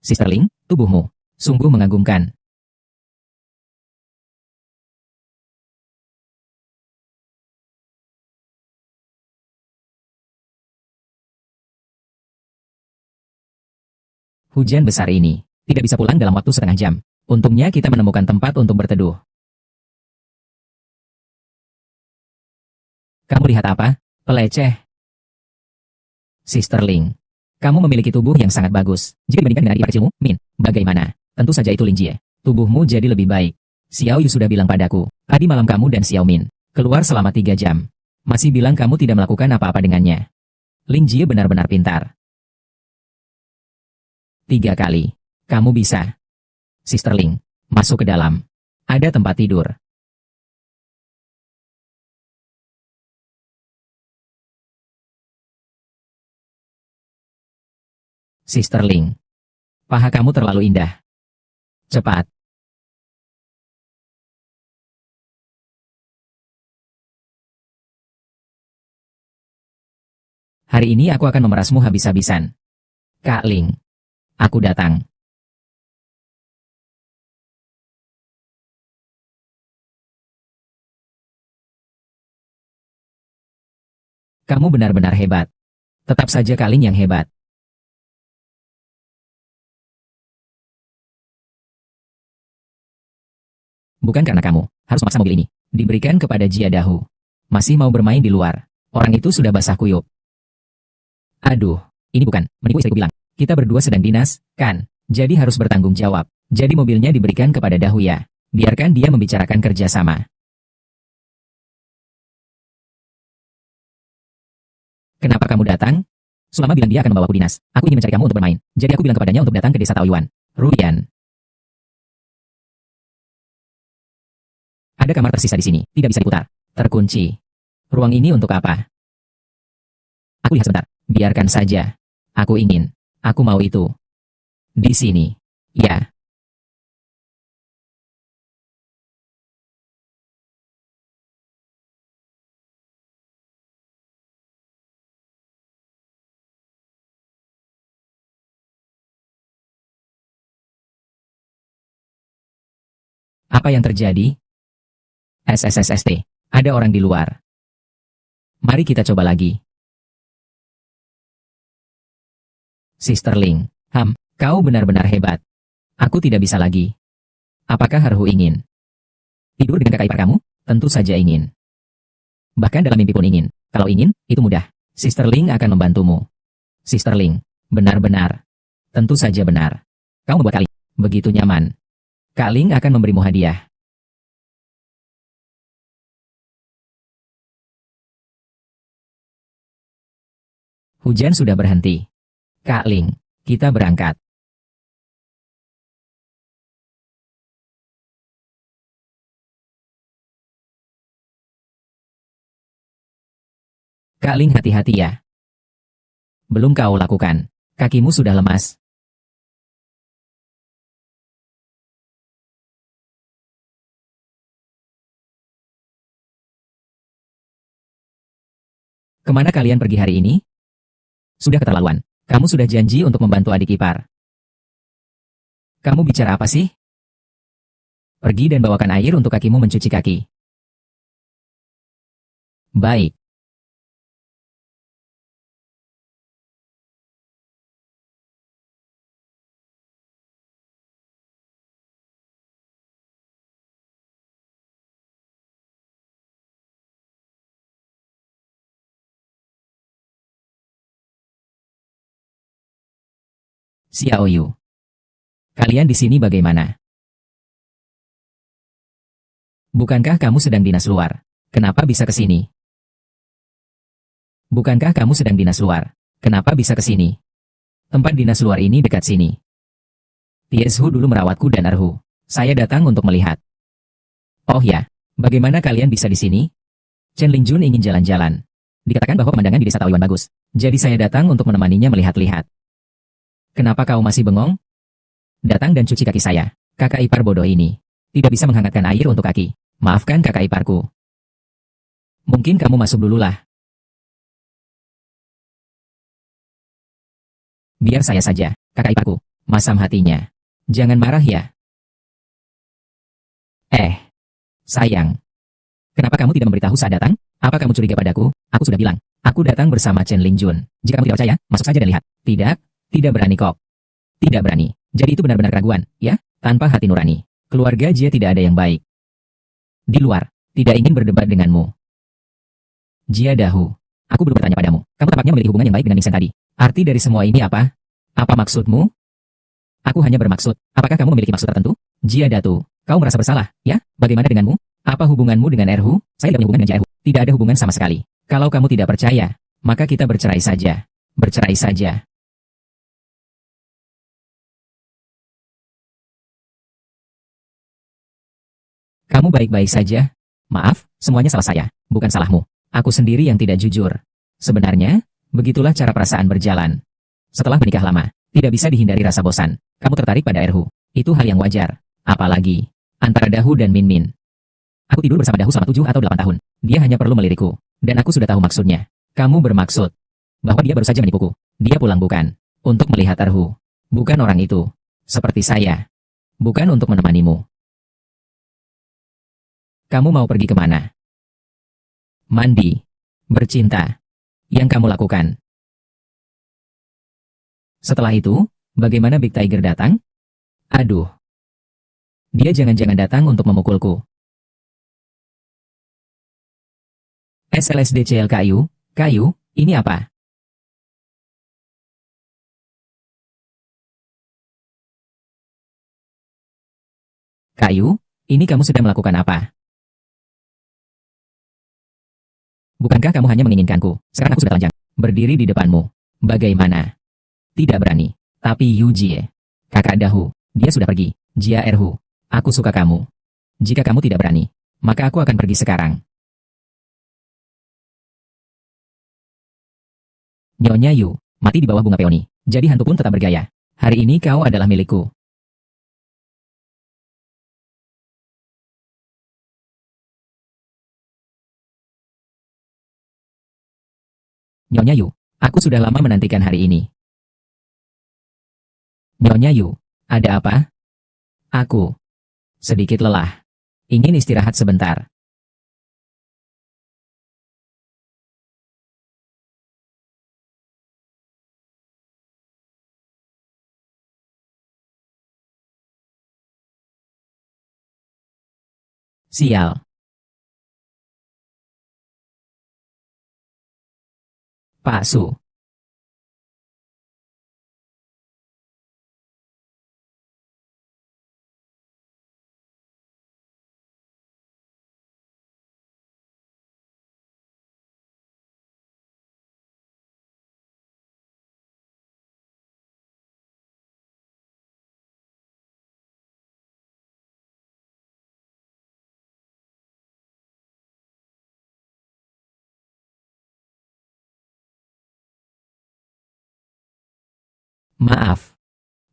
Sister Ling, tubuhmu sungguh mengagumkan. Hujan besar ini tidak bisa pulang dalam waktu setengah jam. Untungnya kita menemukan tempat untuk berteduh. Kamu lihat apa? Peleceh. Sister Ling. Kamu memiliki tubuh yang sangat bagus. Jika dibandingkan dengan adik ipar kecilmu, Min, bagaimana? Tentu saja itu Lin Jie. Tubuhmu jadi lebih baik. Xiao Yu sudah bilang padaku, tadi malam kamu dan Xiaomin keluar selama 3 jam. Masih bilang kamu tidak melakukan apa-apa dengannya. Ling Jie benar-benar pintar. 3 kali. Kamu bisa. Sister Ling, masuk ke dalam. Ada tempat tidur. Sister Ling, paha kamu terlalu indah. Cepat. Hari ini aku akan memerasmu habis-habisan. Kak Ling, aku datang. Kamu benar-benar hebat. Tetap saja Kak Ling yang hebat. Bukan karena kamu harus memaksa mobil ini diberikan kepada Jia Dahu. Masih mau bermain di luar. Orang itu sudah basah kuyup. Aduh, ini bukan menipu istriku bilang. Kita berdua sedang dinas, kan? Jadi harus bertanggung jawab. Jadi mobilnya diberikan kepada Dahu ya. Biarkan dia membicarakan kerjasama. Kenapa kamu datang? Sulama bilang dia akan membawaku dinas. Aku ingin mencari kamu untuk bermain. Jadi aku bilang kepadanya untuk datang ke desa Taoyuan. Ruyan. Ada kamar tersisa di sini. Tidak bisa diputar. Terkunci. Ruang ini untuk apa? Aku lihat sebentar. Biarkan saja. Aku ingin. Aku mau itu. Di sini. Ya. Apa yang terjadi? SSSST. Ada orang di luar. Mari kita coba lagi. Sister Ling. Kau benar-benar hebat. Aku tidak bisa lagi. Apakah Harhu ingin tidur dengan kakak ipar kamu? Tentu saja ingin. Bahkan dalam mimpi pun ingin. Kalau ingin, itu mudah. Sister Ling akan membantumu. Sister Ling. Benar-benar. Tentu saja benar. Kau membuat Kak Ling begitu nyaman. Kak Ling akan memberimu hadiah. Hujan sudah berhenti. Kak Ling, kita berangkat. Kak Ling hati-hati ya. Belum kau lakukan. Kakimu sudah lemas. Kemana kalian pergi hari ini? Sudah keterlaluan. Kamu sudah janji untuk membantu adik ipar. Kamu bicara apa sih? Pergi dan bawakan air untuk kakimu mencuci kaki. Baik. Xiaoyu. Kalian di sini bagaimana? Bukankah kamu sedang dinas luar? Kenapa bisa ke sini? Bukankah kamu sedang dinas luar? Kenapa bisa ke sini? Tempat dinas luar ini dekat sini. Tieshu dulu merawatku dan Erhu. Saya datang untuk melihat. Oh ya, bagaimana kalian bisa di sini? Chen Lingjun ingin jalan-jalan. Dikatakan bahwa pemandangan di desa Taoyuan bagus. Jadi saya datang untuk menemaninya melihat-lihat. Kenapa kau masih bengong? Datang dan cuci kaki saya. Kakak ipar bodoh ini. Tidak bisa menghangatkan air untuk kaki. Maafkan kakak iparku. Mungkin kamu masuk dululah. Biar saya saja, kakak iparku. Masam hatinya. Jangan marah ya. Sayang. Kenapa kamu tidak memberitahu saat datang? Apa kamu curiga padaku? Aku sudah bilang. Aku datang bersama Chen Lingjun. Jika kamu tidak percaya, masuk saja dan lihat. Tidak, tidak berani kok. Tidak berani. Jadi itu benar-benar keraguan, ya? Tanpa hati nurani. Keluarga Jia tidak ada yang baik. Di luar, tidak ingin berdebat denganmu. Jia Dahu. Aku belum bertanya padamu. Kamu tampaknya memiliki hubungan yang baik dengan Ning Seng tadi. Arti dari semua ini apa? Apa maksudmu? Aku hanya bermaksud, apakah kamu memiliki maksud tertentu? Jia Datu, kau merasa bersalah, ya? Bagaimana denganmu? Apa hubunganmu dengan Erhu? Saya tidak punya hubungan dengan Erhu. Tidak ada hubungan sama sekali. Kalau kamu tidak percaya, maka kita bercerai saja. Bercerai saja. Kamu baik-baik saja? Maaf, semuanya salah saya, bukan salahmu. Aku sendiri yang tidak jujur. Sebenarnya, begitulah cara perasaan berjalan. Setelah menikah lama, tidak bisa dihindari rasa bosan. Kamu tertarik pada Erhu. Itu hal yang wajar. Apalagi, antara Dahu dan Min Min. Aku tidur bersama Dahu selama 7 atau 8 tahun. Dia hanya perlu melirikku. Dan aku sudah tahu maksudnya. Kamu bermaksud bahwa dia baru saja menipuku. Dia pulang bukan untuk melihat Erhu. Bukan orang itu. Seperti saya. Bukan untuk menemanimu. Kamu mau pergi kemana? Mandi. Bercinta. Yang kamu lakukan. Setelah itu, bagaimana Big Tiger datang? Aduh. Dia jangan-jangan datang untuk memukulku. SLSDCL kayu, ini apa? Kayu, ini kamu sedang melakukan apa? Bukankah kamu hanya menginginkanku? Sekarang aku sudah telanjang. Berdiri di depanmu. Bagaimana? Tidak berani. Tapi Yujie. Kakak Dahu. Dia sudah pergi. Jia Erhu. Aku suka kamu. Jika kamu tidak berani, maka aku akan pergi sekarang. Nyonya Yu. Mati di bawah bunga peoni. Jadi hantu pun tetap bergaya. Hari ini kau adalah milikku. Nyonya Yu, aku sudah lama menantikan hari ini. Nyonya Yu, ada apa? Aku sedikit lelah. Ingin istirahat sebentar. Sial. Pak Su. Maaf.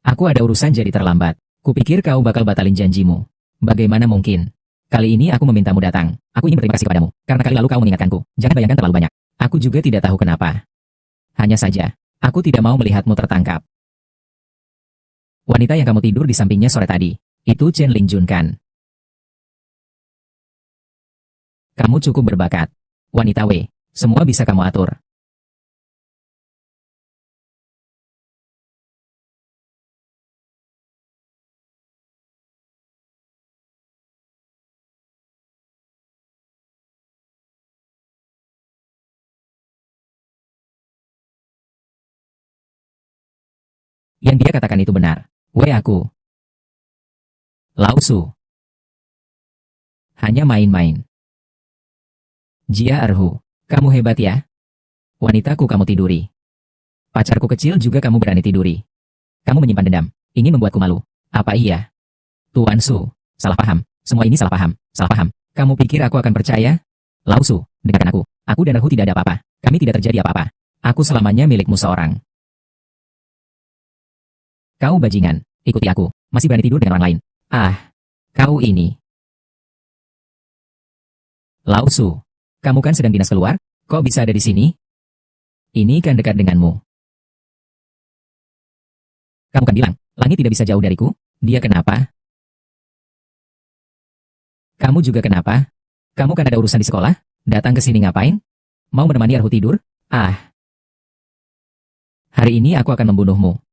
Aku ada urusan jadi terlambat. Kupikir kau bakal batalin janjimu. Bagaimana mungkin? Kali ini aku memintamu datang. Aku ingin berterima kasih padamu, karena kali lalu kau mengingatkanku. Jangan bayangkan terlalu banyak. Aku juga tidak tahu kenapa. Hanya saja, aku tidak mau melihatmu tertangkap. Wanita yang kamu tidur di sampingnya sore tadi, itu Chen Lingjun kan? Kamu cukup berbakat. Wanita W, semua bisa kamu atur. Yang dia katakan itu benar. Aku. Lao Su. Hanya main-main. Jia Erhu, kamu hebat ya. Wanitaku kamu tiduri. Pacarku kecil juga kamu berani tiduri. Kamu menyimpan dendam, ingin membuatku malu. Apa iya? Tuan Su, salah paham. Semua ini salah paham. Salah paham. Kamu pikir aku akan percaya? Lao Su, dengarkan aku. Aku dan Erhu tidak ada apa-apa. Kami tidak terjadi apa-apa. Aku selamanya milikmu seorang. Kau bajingan, ikuti aku. Masih berani tidur dengan orang lain. Ah, kau ini. Lao Su, kamu kan sedang dinas keluar? Kok bisa ada di sini? Ini kan dekat denganmu. Kamu kan bilang, langit tidak bisa jauh dariku? Dia kenapa? Kamu juga kenapa? Kamu kan ada urusan di sekolah? Datang ke sini ngapain? Mau menemani Erhu tidur? Ah. Hari ini aku akan membunuhmu.